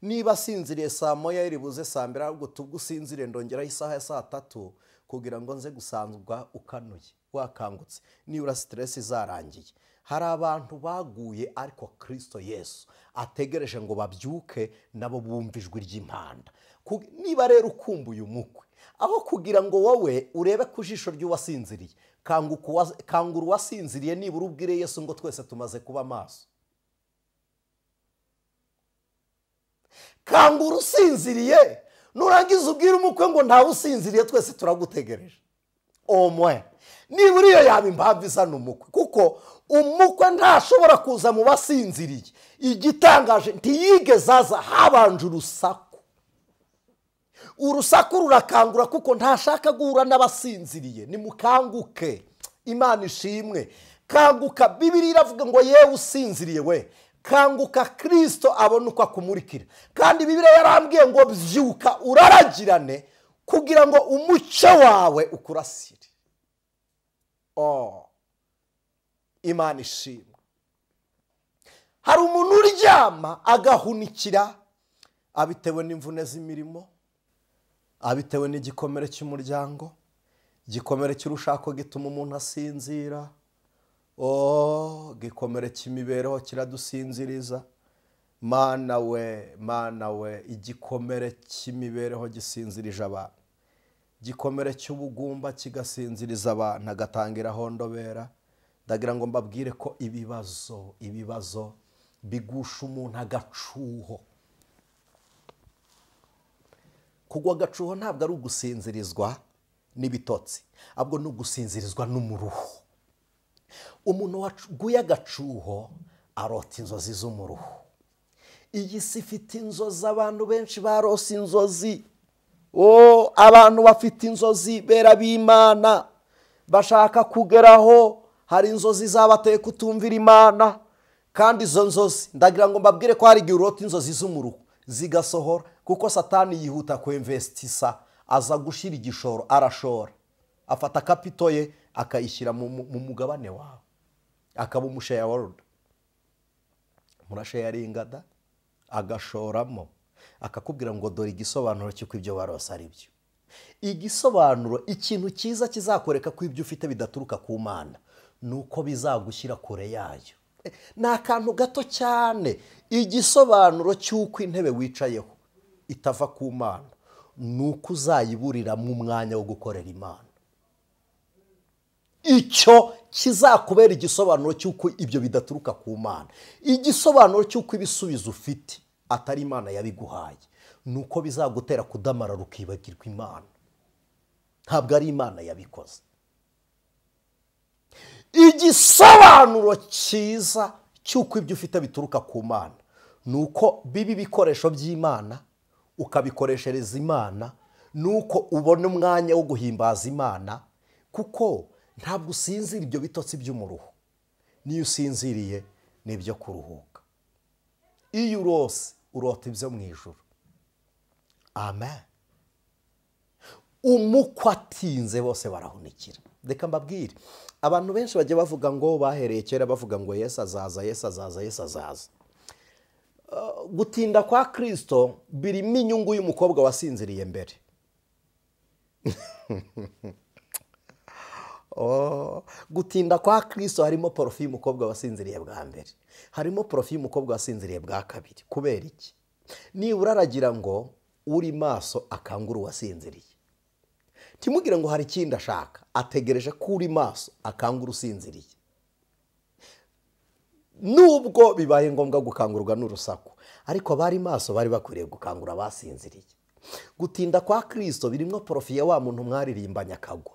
Niba asinziriye saa moya yari buze saa 2, ahubwo tugusinzire ndongeraho isaha ya saa 3 kugira ngo nze gusanzwa ukanuye wakangutse niba stress zarangiye. Hari abantu baguye, ariko Kristo Yesu ategereje ngo babyuke nabo bumva ijwi ry'impanda. Niba rero ukumbuye umukwe, aho kugira ngo wowe urebe ku jisho ry'uwasinziriye, kangura uwasinziriye nibura ubwire Yesu ngo twese tumaze kuba maso. Kangura usinziriye, nurangiza ubwire umukwe ngo ntawe usinziriye, twese turagutegereje. Omwe nibura iyo yaba impamvu isa n'umukwe, kuko umukwe ntashobora kuza mu basinziriye. Igitangaje ntiyigeze aza habanje urusaku. Urusaku rurakangura kuko ntashaka guhura n'abasinziriye. Nimukanguke, Imana ishimwe. Kanguka. Bibiliya iravuga ngo yewe usinziriye we, kanguka Kristo abone uko akumurikira. Kandi Bibiliya yarambwiye ngo byuka uraragirane kugira ngo umucyo wawe ukurasire. Imana ishimwe. Hari umuntu uryama agahunikira, abitewe n'imvune z'imirimo, abitewe n'igikomere cy'umuryango, igikomere cy'urushako gituma umuntu asinzira. Gikomere cy'imibereho kiradusinziriza. Mana we, igikomere cy'imibereho gisinzirije abantu, igikomere cy'ubugumba kigasinziriza abantu, agatangira hondobera. Ndagira ngo mbabwire ko ibibazo bigusha umuntu agacuho. Kugwa agacuho ntabwo ari ugusinzirizwa n'ibitotsi, ahubwo ni ugusinzirizwa n'umuruho. Umuntu waguye agacuho arota inzozi z'umuruho. Iyi si ifite inzozi, abantu benshi barose inzozi. Abantu bafite inzozi bera b'Imana bashaka kugeraho, hari inzozi zabateye kutumvira Imana, kandi izo nzozi ndagira ngo mbabwire ko hari igihe urota inzozi z'umuruho zigasohora, kuko satani yihuta kwemvestisa, aza gushyira igishoro, arashora, afata kapito ye akayishyira mu mugabane wawe, akaba umusheya world, murasheyaringada, agashoramo, akakubwira ngo dore igisobanuro cy'uko ibyo warose ari byo. Igisobanuro, ikintu cyiza kizakwereka ko ibyo ufite bidaturuka ku Mana, ni uko bizagushyira kure yayo. Ni akantu gato cyane. Igisobanuro cy'uko intebe wicayeho itava ku Mana, ni uko uzayiburira mu mwanya wo gukorera Imana. Icyo kizakubera igisobanuro cy'uko ibyo bidaturuka ku Mana. Igisobanuro cy'uko ibisubizo ufite atari Imana yabiguhaye, ni uko bizagutera kudamarara ukibagirwa Imana. Ntabwo ari Imana yabikoze. Igisobanuro cyiza cy'uko ibyo ufite bituruka ku Mana, ni uko biba ibikoresho by'Imana, ukabikoreshereza Imana, ni uko ubona umwanya wo guhimbaza Imana, kuko ntabwo usinzira ibyo bitotsi by'umuruho. Niyo usinziriye ni ibyo kuruhuka. Iyo urose urota ibyo mu ijuru. Amen. Umukwe atinze bose barahunikira. Reka mbabwire, abantu benshi bagiye bavuga ngo bahereye kera bavuga ngo Yesu azaza, Yesu azaza, Yesu azaza. Gutinda kwa Kristo birimo inyungu y'umukobwa wasinziriye mbere. Gutinda kwa Kristo harimo profit y'umukobwa wasinziriye bwa mbere, harimo profit y'umukobwa wasinziriye bwa kabiri. Kubera iki? Nibura aragira ngo uri maso akangura uwasinziriye. Timubwire ngo hari ikindi ashaka, ategereje ko uri maso akangura usinziriye. Nubwo bibaye ngombwa gukangurwa n'urusaku, ariko abari maso bari bakwiriye gukangura abasinziriye. Gutinda kwa Kristo birimo profit ya wa muntu mwaririmbanya akagwa,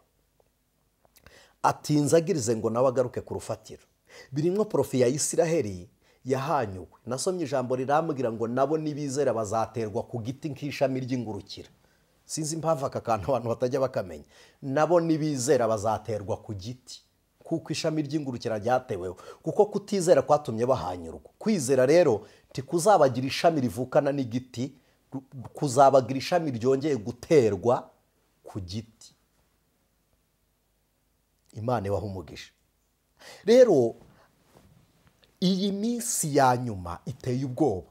atinze agirize ngo nawe agaruke ku rufatiro. Birimo profit ya Isiraheli yahanyuwe. Nasomye ijambo rirambwira ngo nabo nibizera bazaterwa ku giti nk'ishami ry'ingurukira. Sinzi impamvu aka kantu abantu batajya bakamenya. Nabo nibizera bazaterwa ku giti, kuko ishami ry'ingurukira ryateweho, kuko kutizera kwatumye bahanyurwa. Kwizera rero tikuzabagira ishami rivukana n'igiti, kuzabagira ishami ryongeye guterwa ku giti. Imana ibaha umugisha. Rero iyi minsi ya nyuma iteye ubwoba.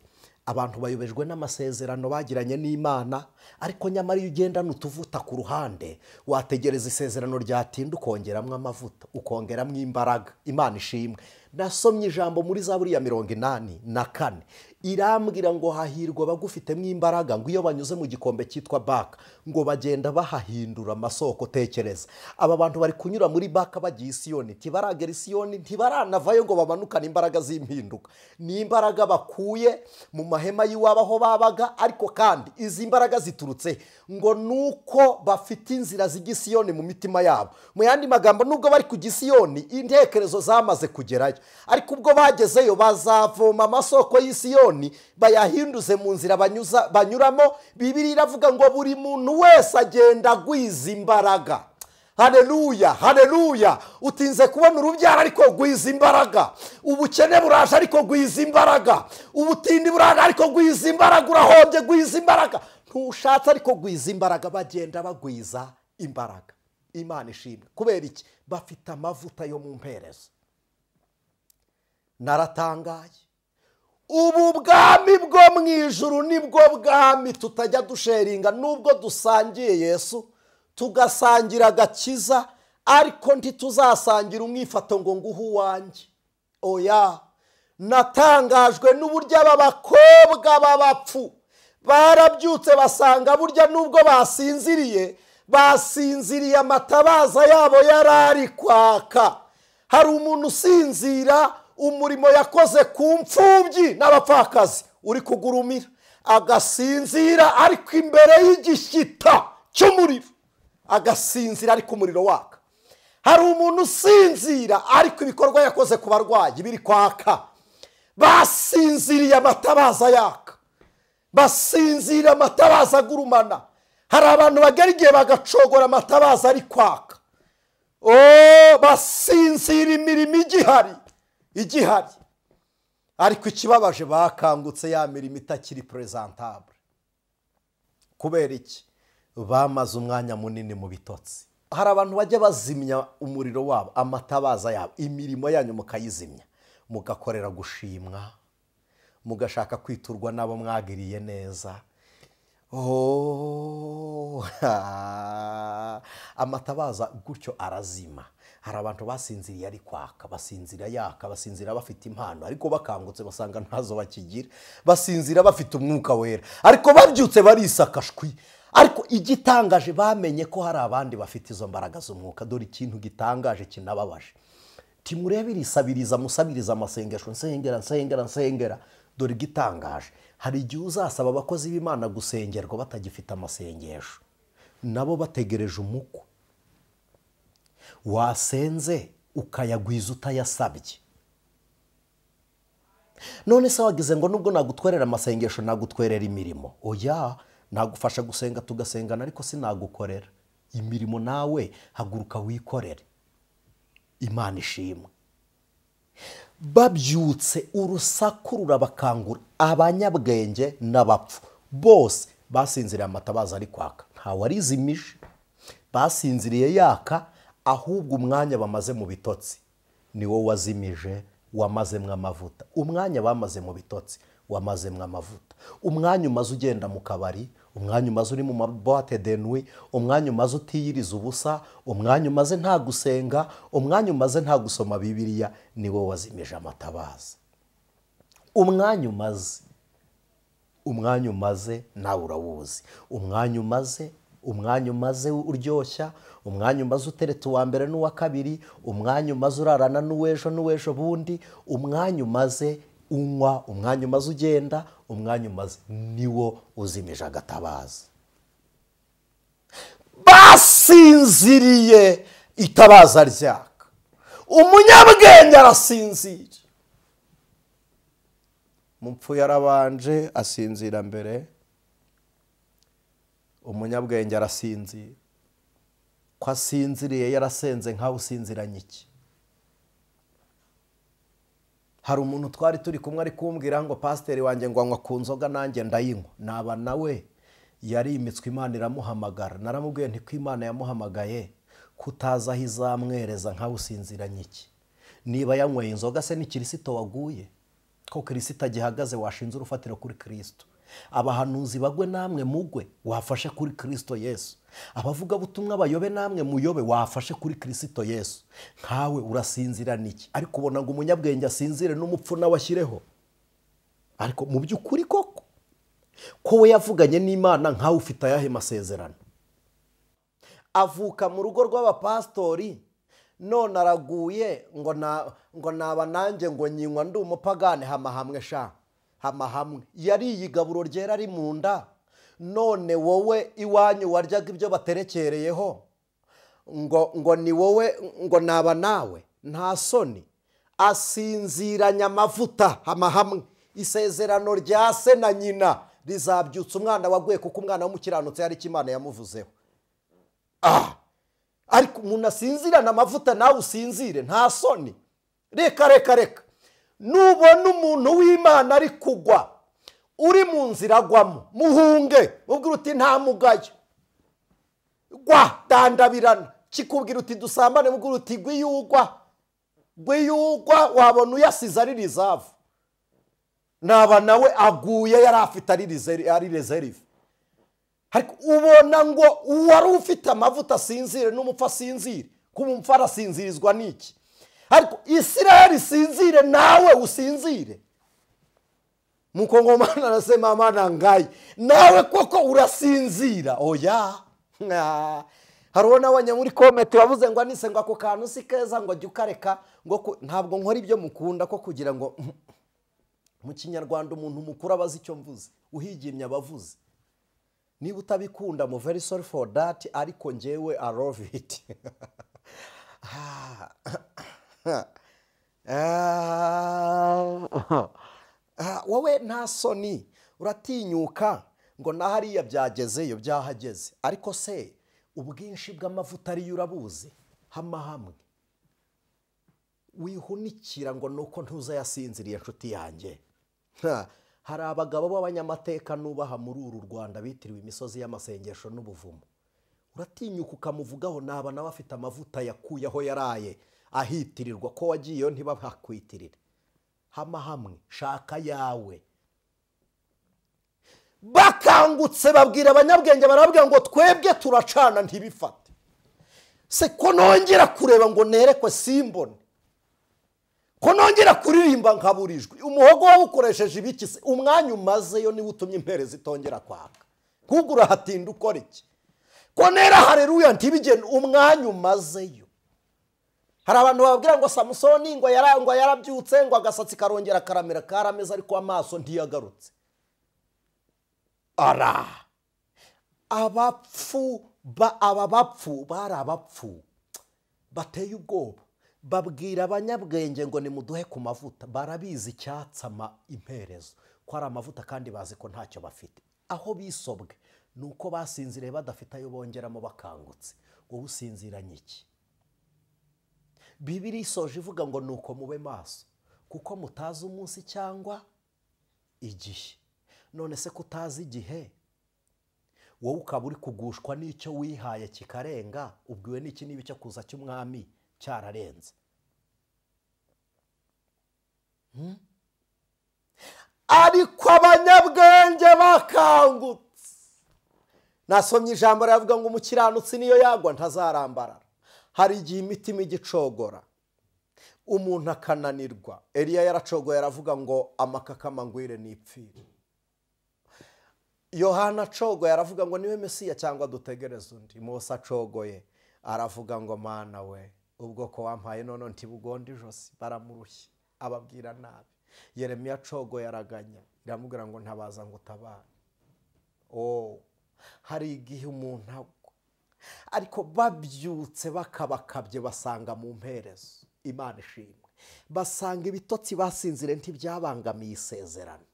Abantu bayobejwe n'amasezerano bagiranye n'Imana, ariko nyamara iyo ugendana utuvuta ku ruhande, wategereza isezerano ryatinda ukongeramo amavuta, ukongeramo imbaraga. Imana ishimwe. Nasomye ijambo muri Zaburi ya 84 irambwira ngo hahirwa bagufitemo imbaraga, ngo iyo banyuze mu gikombe cyitwa Baka, ngo bagenda bahahindura amasoko. Tekereza, aba bantu bari kunyura muri Baka bagiye Siyoni, ntibaragera Siyoni, ntibaranavayo ngo bamanukane imbaraga z'impinduka. Ni imbaraga bakuye mu mahema y'iwabo aho babaga, ariko kandi izi imbaraga ziturutse ngo nuko bafite inzira zijya Siyoni mu mitima yabo. Mu yandi magambo, nubwo bari kujya Siyoni, intekerezo zamaze kugerayo, ariko ubwo bagezeyo bazavoma amasoko y'Isiyoni bayahinduze mu nzira banyuramo. Bibiliya iravuga ngo buri muntu wese agenda agwiza imbaraga. Haleluya, haleluya. Utinze kubona urubyaro, ariko gwiza imbaraga. Ubukene buraje, ariko gwiza imbaraga. Ubutindi buraje, ariko gwiza imbaraga. Urahombye, gwiza imbaraga. Ntushatse, ariko gwiza imbaraga. Bagenda bagwiza imbaraga. Imana ishimwe. Kubera iki? Bafite amavuta yo mu mperezo. Naratangaye. Ubu bwami bwo mu ijuru nibwo bwami tutajya dusheringa. Nubwo dusangiye Yesu, tugasangira agakiza, ariko ntituzasangira umwifato ngo nguhe uwanjye. Oya. Natangajwe n'uburyo aba bakobwa b'abapfu barabyutse basanga burya nubwo basinziriye amatabaza yabo yarari kwaka. Hari umuntu usinzira umurimo yakoze ku mfubyi n'abapfakazi uri kugurumira, agasinzira ariko imbere y'igishyita cy'umuriro, agasinzira ariko umuriro waka. Hari umuntu usinzira ariko ibikorwa yakoze ku barwayi biri kwaka. Basinziriye amatabaza yaka, basinzira amatabaza agurumana. Hari abantu bagera igihe bagacogora amatabaza ari kwaka. Basinzira imirimo igihari. ariko ikibabaje bakangutse ya mirimo itakiri presentable. Kubera iki? Bamaze umwanya munini mu bitotsi. Hari abantu bajya bazimya umuriro wabo, amatabaza yabo, imirimo yanyu mukayizimya, mugakorera gushimwa, mugashaka kwiturwa n'abo mwagiriye neza. Amatabaza gutyo arazima. Hari abantu basinziriye ari kwaka, basinzira yaka, basinzira bafite impano, ariko bakangutse basanga ntazo bakigira. Basinzira bafite umwuka wera, ariko babyutse barisakashwi. Ariko igitangaje bamenye ko hari abandi bafite izo mbaraga z'umwuka. Dore ikintu gitangaje kinababaje. Timurebere isabiriza, musabiriza amasengesho, nsengera. Dore igitangaje, hari igihe uzasaba abakozi b'Imana gusengerwa batagifite amasengesho, nabo bategereje umukwe. Wasenze ukayagwiza utayasabye. None se wagize ngo nubwo nagutwerera amasengesho nagutwerera imirimo? Oya, nagufasha gusenga tugasengana, ariko sinagukorera imirimo. Nawe haguruka wikorere, Imana ishimwe. Babyutse urusaku rurabakangura. Abanyabwenge n'abapfu bose basinziriye amatabaza ari kwaka, ntawe arizimije. Basinziriye yaka, ahubwo umwanya bamaze mu bitotsi ni wo wazimije, wamazemwe amavuta. Umwanya bamaze mu bitotsi wamazemwe amavuta. Umwanya umaze ugenda mu kabari, umwanya umaze uri mu maboite de nuit, umwanya umaze utiyiriza ubusa, umwanya umaze nta gusenga, umwanya umaze nta gusoma Bibiliya, ni wo wazimije amatabaza. Umwanya umaze nawe urawuzi. Umwanya umaze uryoshya, umwanya umaze uteretse uwa mbere n'uwa kabiri, umwanya umaze urarana n'uwejo bundi, umwanya umaze unywa, umwanya umaze ugenda, umwanya umaze, niwo uzimije agatabaza. Basinziriye itabaza ryaka. Umunyabwenge arasinzira. Mupfu yarabanje asinzira mbere, umunyabwenge arasinzira. Ko asinziriye yarasenze nkaho usinziranye iki? Hari umuntu twari turi kumwe ari kumbwira ngo pasiteri wanjye ngo anywa ku nzoga nanjye ndayinywa. Naba nawe yari imitswe, Imana iramuhamagara. Naramubwiye nti ko Imana yamuhamagaye kutaza aho izamwereza nkaho usinziranye iki? Niba yanyweye inzoga se ni Kirisito waguye? Ko Kirisito agihagaze washinze urufatiro kuri Kristo. Abahanuzi bagwe namwe mugwe, wafashe kuri Kristo Yesu. Abavuga butumwa bayobe namwe muyobe, wafashe kuri Kristo Yesu. Nkawe urasinzira niki? Ariko ubona ngo umunyabwenge asinzire n'umupfu nawe ashyireho. Ariko mu by'ukuri koko ko we yavuganye n'Imana nkawe ufite ayahe masezerano? Avuka mu rugo rw'abapastori, none araguye ngo naba nanjye ngo nyinywa ndi umupagane. Hamahamwe sha, hamahamwe. Yari igaburo ryera ari mu nda, none wowe iwanyu waryaga ibyo baterekereyeho ngo ni wowe ngo naba nawe? Nta soni. Asinziranya amavuta, hamahamwe. Isezerano rya se na nyina rizabyutsa umwana waguye, kuko umwana w'umukiranutsi hari icyo Imana yamuvuzeho. Ariko umuntu asinzirana amavuta nawe usinzire, nta soni. Reka. Nubona umuntu w'Imana ari kugwa, uri mu nzira agwamo, muhunge. Ubwira uti nta mugayo, gwa dandabirana. Kikubwira uti dusambane, mubwira uti gwiyugwa, wabona uyasize ari rizavu. Naba nawe aguye yari afite ari reserve. Ariko ubona ngo uwari ufite amavuta asinzire n'umupfu asinzire. Kuba umupfu arasinzirizwa n'iki? Ariko Isirayeli isinzire, nawe usinzire. Mukongomana anasema Mana ngai, nawe koko urasinzira. Oya. Harona wanya muri comment wavuze ngo anise ngo ako kantu si keza ngo jya ukareka ngo ntabwo nkora ibyo mukunda, ko kugira ngo mu Kinyarwanda umuntu mukuru abazi icyo mvuze, uhigimye abavuze. Niba utabikunda mu very sorry for that, ariko njyewe I love it. Wowe nta soni uratinyuka ngo na hariya byagezeyo byahageze. Ariko se ubwinshi bw'amavuta ariyo urabuzi? Hamahamwe. wihunikira ngo nuko ntuzayasinziriye inshuti yanjye. Hari abagabo b'abanyamateka nubaha muri uru Rwanda bitiriwe imisozi y'amasengesho n'ubuvumo. Uratinyuka ukamuvugaho naba nawe afite amavuta yakuye aho yaraye ahitirirwa ko wagiyeyo ntibahakwitirire. Hama hamwe shaka yawe. Bakangutse babwira abanyabwenge barabwira ngo twebwe turacana ntibifate. Se ko nongera kureba ngo nerekwe simbone, ko nongera kuririmba nkaburijwe, umuhogo wawukoresheje ibiki se? Umwanya umazeyo niwe utumye impereza itongera kwaka. Kuko urahatinda ukora iki? Ko nera haleluya ntibigene umwanya umazeyo. Hari abantu bababwira ngo Samusoni ngo yarabyutse ngo agasatsi karongera karamera karameza ariko amaso ntiyagarutse. Ara abapfu bari abapfu bateye ubwoba. Babwira abanyabwenge ngo nimuduhe ku mavuta. Barabizi icyatsama imperezo ko ari amavuta kandi bazi ko ntacyo bafite. Aho bisobwe nuko basinziriye badafite ayo bongeramo bakangutse. Wowe usinziranye iki? Bibiri isoje ivuga ngo nuko mube maso kuko mutazi umunsi cyangwa igihe. None se kutazi igihe wowe ukaba uri kugushwa n'icyo wihaye kikarenga, ubwiwe n'iki niba icyo kuza cy'umwami cyararenze. Ariko abanyabwenge bakangutse. Nasomye ijambo ravuga ngo umukiranutsi niyo yagwa ntazarambarara. Hari igihe imitima igicogora umuntu akananirwa. Eliya yaracogoye aravuga ngo amakakama ngwire nipfire. Yohana acogoye aravuga ngo niwe Mesiya cyangwa dutegereze undi. Mose acogoye aravuga ngo mana we ubwoko wampaye none ntibugonda ijosi. Baramurushye ababwira nabi. Yeremiya acogoye araganya iramubwira ngo ntabaza ngo utabara. Hari igihe umuntu agwa ariko babyutse bakabakabye basanga mu mperezo. Imana ishimwe. Basanga ibitotsi basinzire ntibyabangamiye isezerano.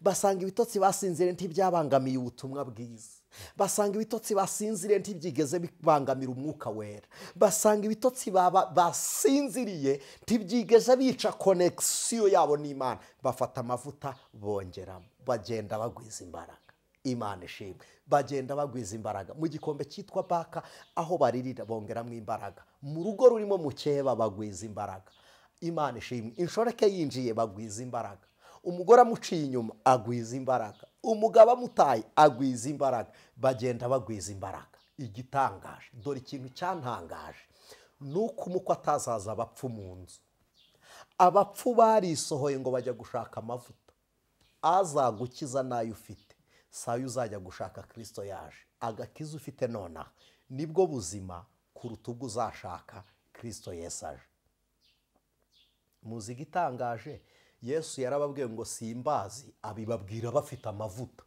Basanga ibitotsi basinzire ntibyabangamiye ubutumwa bwiza. Basanga ibitotsi basinzire ntibyigeze bibangamira umwuka wera. Basanga ibitotsi basinziriye ntibyigeze bica connection yabo n'Imana. Bafata amavuta bongeramo bagenda bagwiza imbaraga. Imana ishimwe. Bagenda bagwiza imbaraga mu gikombe cyitwa baka aho baririra bongeramo imbaraga. Mu rugo rurimo mukeba bagwiza imbaraga. Imana ishimwe. Inshoreke yinjiye bagwiza imbaraga. Umugore amuciye inyuma agwiza imbaraga. Umugabo amutaye agwiza imbaraga. Bagenda bagwiza imbaraga. Igitangaje dore ikintu cyantangaje nuko umukwe atazaza abapfu mu nzu. Abapfu barisohoye ngo bajya gushaka amavuta. Azagukiza nayo ufite sayo uzajya gushaka Kristo yaje. Agakiza ufite nonaha nibwo buzima kuruta ubwo uzashaka Kristo Yesu aje. Muzi igitangaje Yesu yarababwiye ngo simbazi abibabwira bafite amavuta.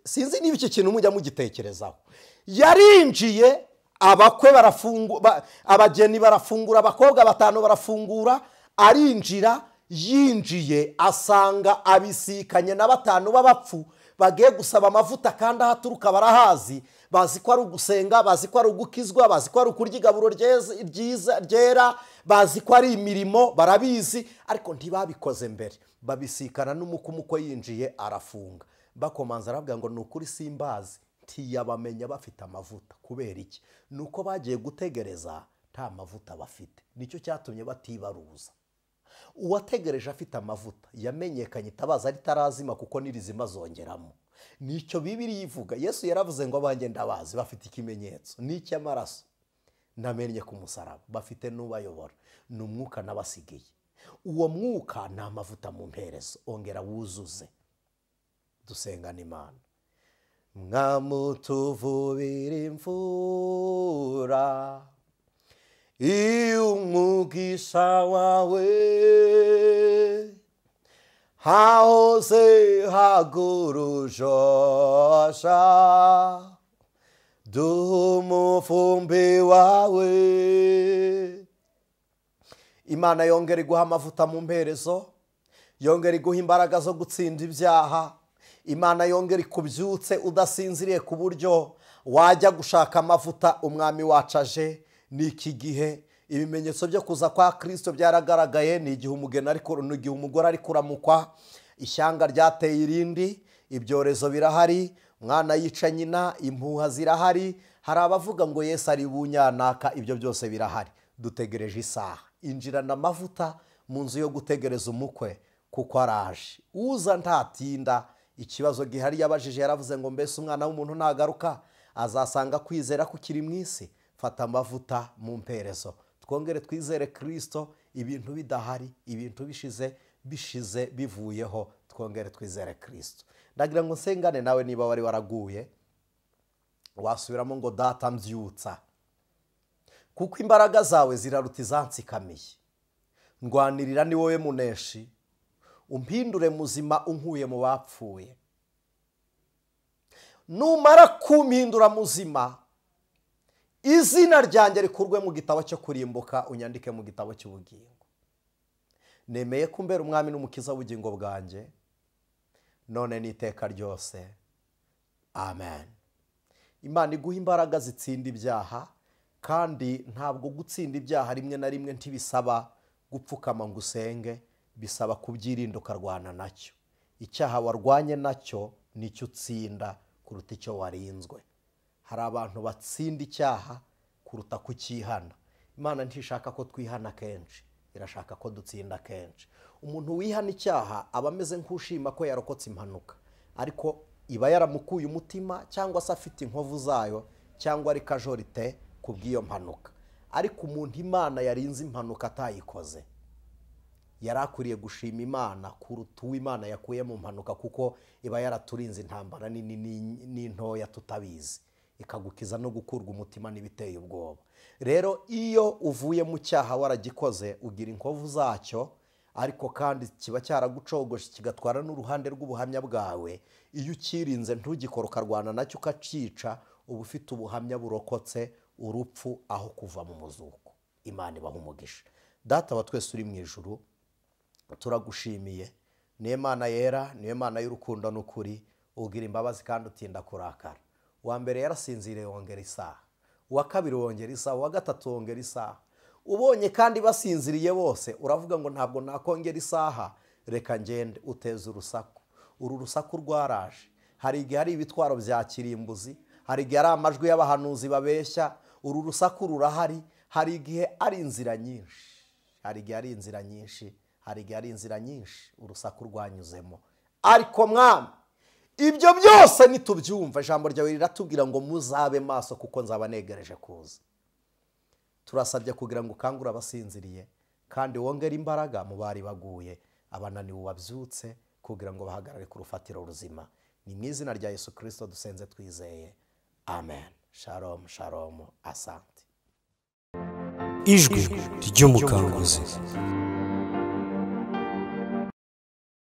Sinzi niba icyo kintu mujya mugitekerezaho. Yarinjiye abakwe barafungura, abageni barafungura, abakobwa batanu barafungura. Arinjira yinjiye asanga abisikanye na batanu b'abapfu bagiye gusaba amavuta kandi ahaturuka barahazi. Bazi ko ari ugusenga, bazi ko ari ugukizwa, bazi ko ari ukurya igaburo ryiza ryera, bazi ko ari imirimo barabizi ariko ntibabikoze mbere. Babisikana n'umuko yinjiye arafunga. Bakomanza aravuga ngo nukuri simbazi ntiyabamenya bafite amavuta. Kubera iki? Nuko bagiye gutegereza nta mavuta bafite. Nicyo cyatumye batibaruza. Uwategereje afite amavuta yamenyekanye itabaza ritarazima kuko nirizima zongeramo. Nicyo Bibiliya ivuga. Yesu yaravuze ngo abanjye ndabazi bafite ikimenyetso n'icy'amaraso namenye ku musaraba. Bafite n'ubayobora n'umwuka nabasigiye. Uwo mwuka nta mavuta mu mperezo. Ongera wuzuze. Dusengana Imana. Mwamutuvubira imfura umugisha wawe hahoze hagurujosha dumufumbi wawe. Imana yongera iguha amavuta mu mperezo, yongera iguha imbaraga zo gutsinda ibyaha. Imana yongera ikubyutse udasinziriye ku buryo wajya gushaka amavuta. Umwami wacu aje. Niki gihe ibimenyetso byo kuza kwa Kristo byaragaragaye. Ni igihe umugore ari kuramukwa, ishyanga ryateye irindi, ibyorezo birahari, umwana yica nyina, impuha zirahari. Hari abavuga ngo Yesu ari bunyanaka. Ibyo byose birahari. Dutegereje isaha. Injirana amavuta mu nzu yo gutegereza umukwe, kuko araje. Uza ntatinda. Ikibazo gihari yabajije, yaravuze ngo mbese umwana w'umuntu nagaruka azasanga kwizera kukiri mu isi? Fata amavuta mu mperezo, twongere twizere Kristo. Ibintu bidahari, ibintu bishize bivuyeho, twongere twizere Kristo. Ndagira ngo nsengane nawe, niba wari waraguye wasubiramo ngo data mbyutsa, kuko imbaraga zawe ziraruta izansikamiye. Ndwanirira ni wowe muneshi, umpindure muzima unkuye mu bapfuye. Numara kumpindura muzima, izina ryanjye rikurwe mu gitabo cyo kurimbuka, unyandike mu gitabo cy'ubugingo. Nemeye kumbera umwami n'umukiza w'ubugingo bwanjye, none n'iteka ryose. Amen. Imana iguha imbaraga zitsinda ibyaha, kandi ntabwo gutsinda ibyaha rimwe na rimwe ntibisaba gupfukama ngo usenge, bisaba kubyirinda ukarwana nacyo. Icyaha warwanye nacyo nicyo utsinda kuruta icyo warinzwe. Hari abantu batsinda icyaha kuruta kukihana. Imana ntishaka ko twihana kenshi, irashaka ko dutsinda kenshi. Umuntu wihana icyaha aba ameze nk'ushima ko yarokotse impanuka, ariko iba yaramukuye umutima, cyangwa se afite inkovu zayo, cyangwa ari kajorite ku bw'iyo mpanuka. Ariko umuntu Imana yarinze impanuka atayikoze, yari akwiriye gushima Imana kuruta uwo Imana yakuye mu mpanuka, kuko iba yaraturinze intambara nini n'intoya tutabizi, ikagukiza no gukurwa umutima n'ibiteye ubwoba. Rero iyo uvuye mu cyaha waragikoze, ugira inkovu zacyo, ariko kandi kiba cyaragucogoshe kigatwara n'uruhande rw'ubuhamya bwawe. Iyo ukirinze ntugikora ukarwana nacyo ukacica, uba ufite ubuhamya burokotse urupfu aho kuva mu muzuko. Imana ibaha umugisha. Data wa twese uri mu ijuru, turagushimiye. Niyo Mana yera, niyo Mana y'urukundo n'ukuri, ugira imbabazi kandi utinda kurakara. Uwa mbere yarasinziriye wongera isaha, uwa kabiri wongera isaha, uwa gatatu wongera isaha. Ubonye kandi basinziriye bose, uravuga ngo ntabwo nakongera isaha, reka ngende. Uteza urusaku. Uru rusaku rwaraje. Hari igihe ari ibitwaro bya kirimbuzi, hari igihe ari amajwi y'abahanuzi babeshya. Uru rusaku rurahari. Hari igihe ari inzira nyinshi, hari igihe ari inzira nyinshi, hari igihe ari inzira nyinshi urusaku rwanyuzemo. Ariko Mwami, ibyo byose nitubyumva, ijambo ryawe riratubwira ngo muzabe maso, kuko nzaba negereje kuza. Turasabye kugira ngo ukangure abasinziriye, kandi wongere imbaraga mu bari baguye, abananiwe wabyutse, kugira ngo bahagarare ku rufatiro ruzima. Ni mu izina rya Yesu Kristo dusenze twizeye. Amen. Shalom, shalom, asante. Ijwi ry'umukanguzi.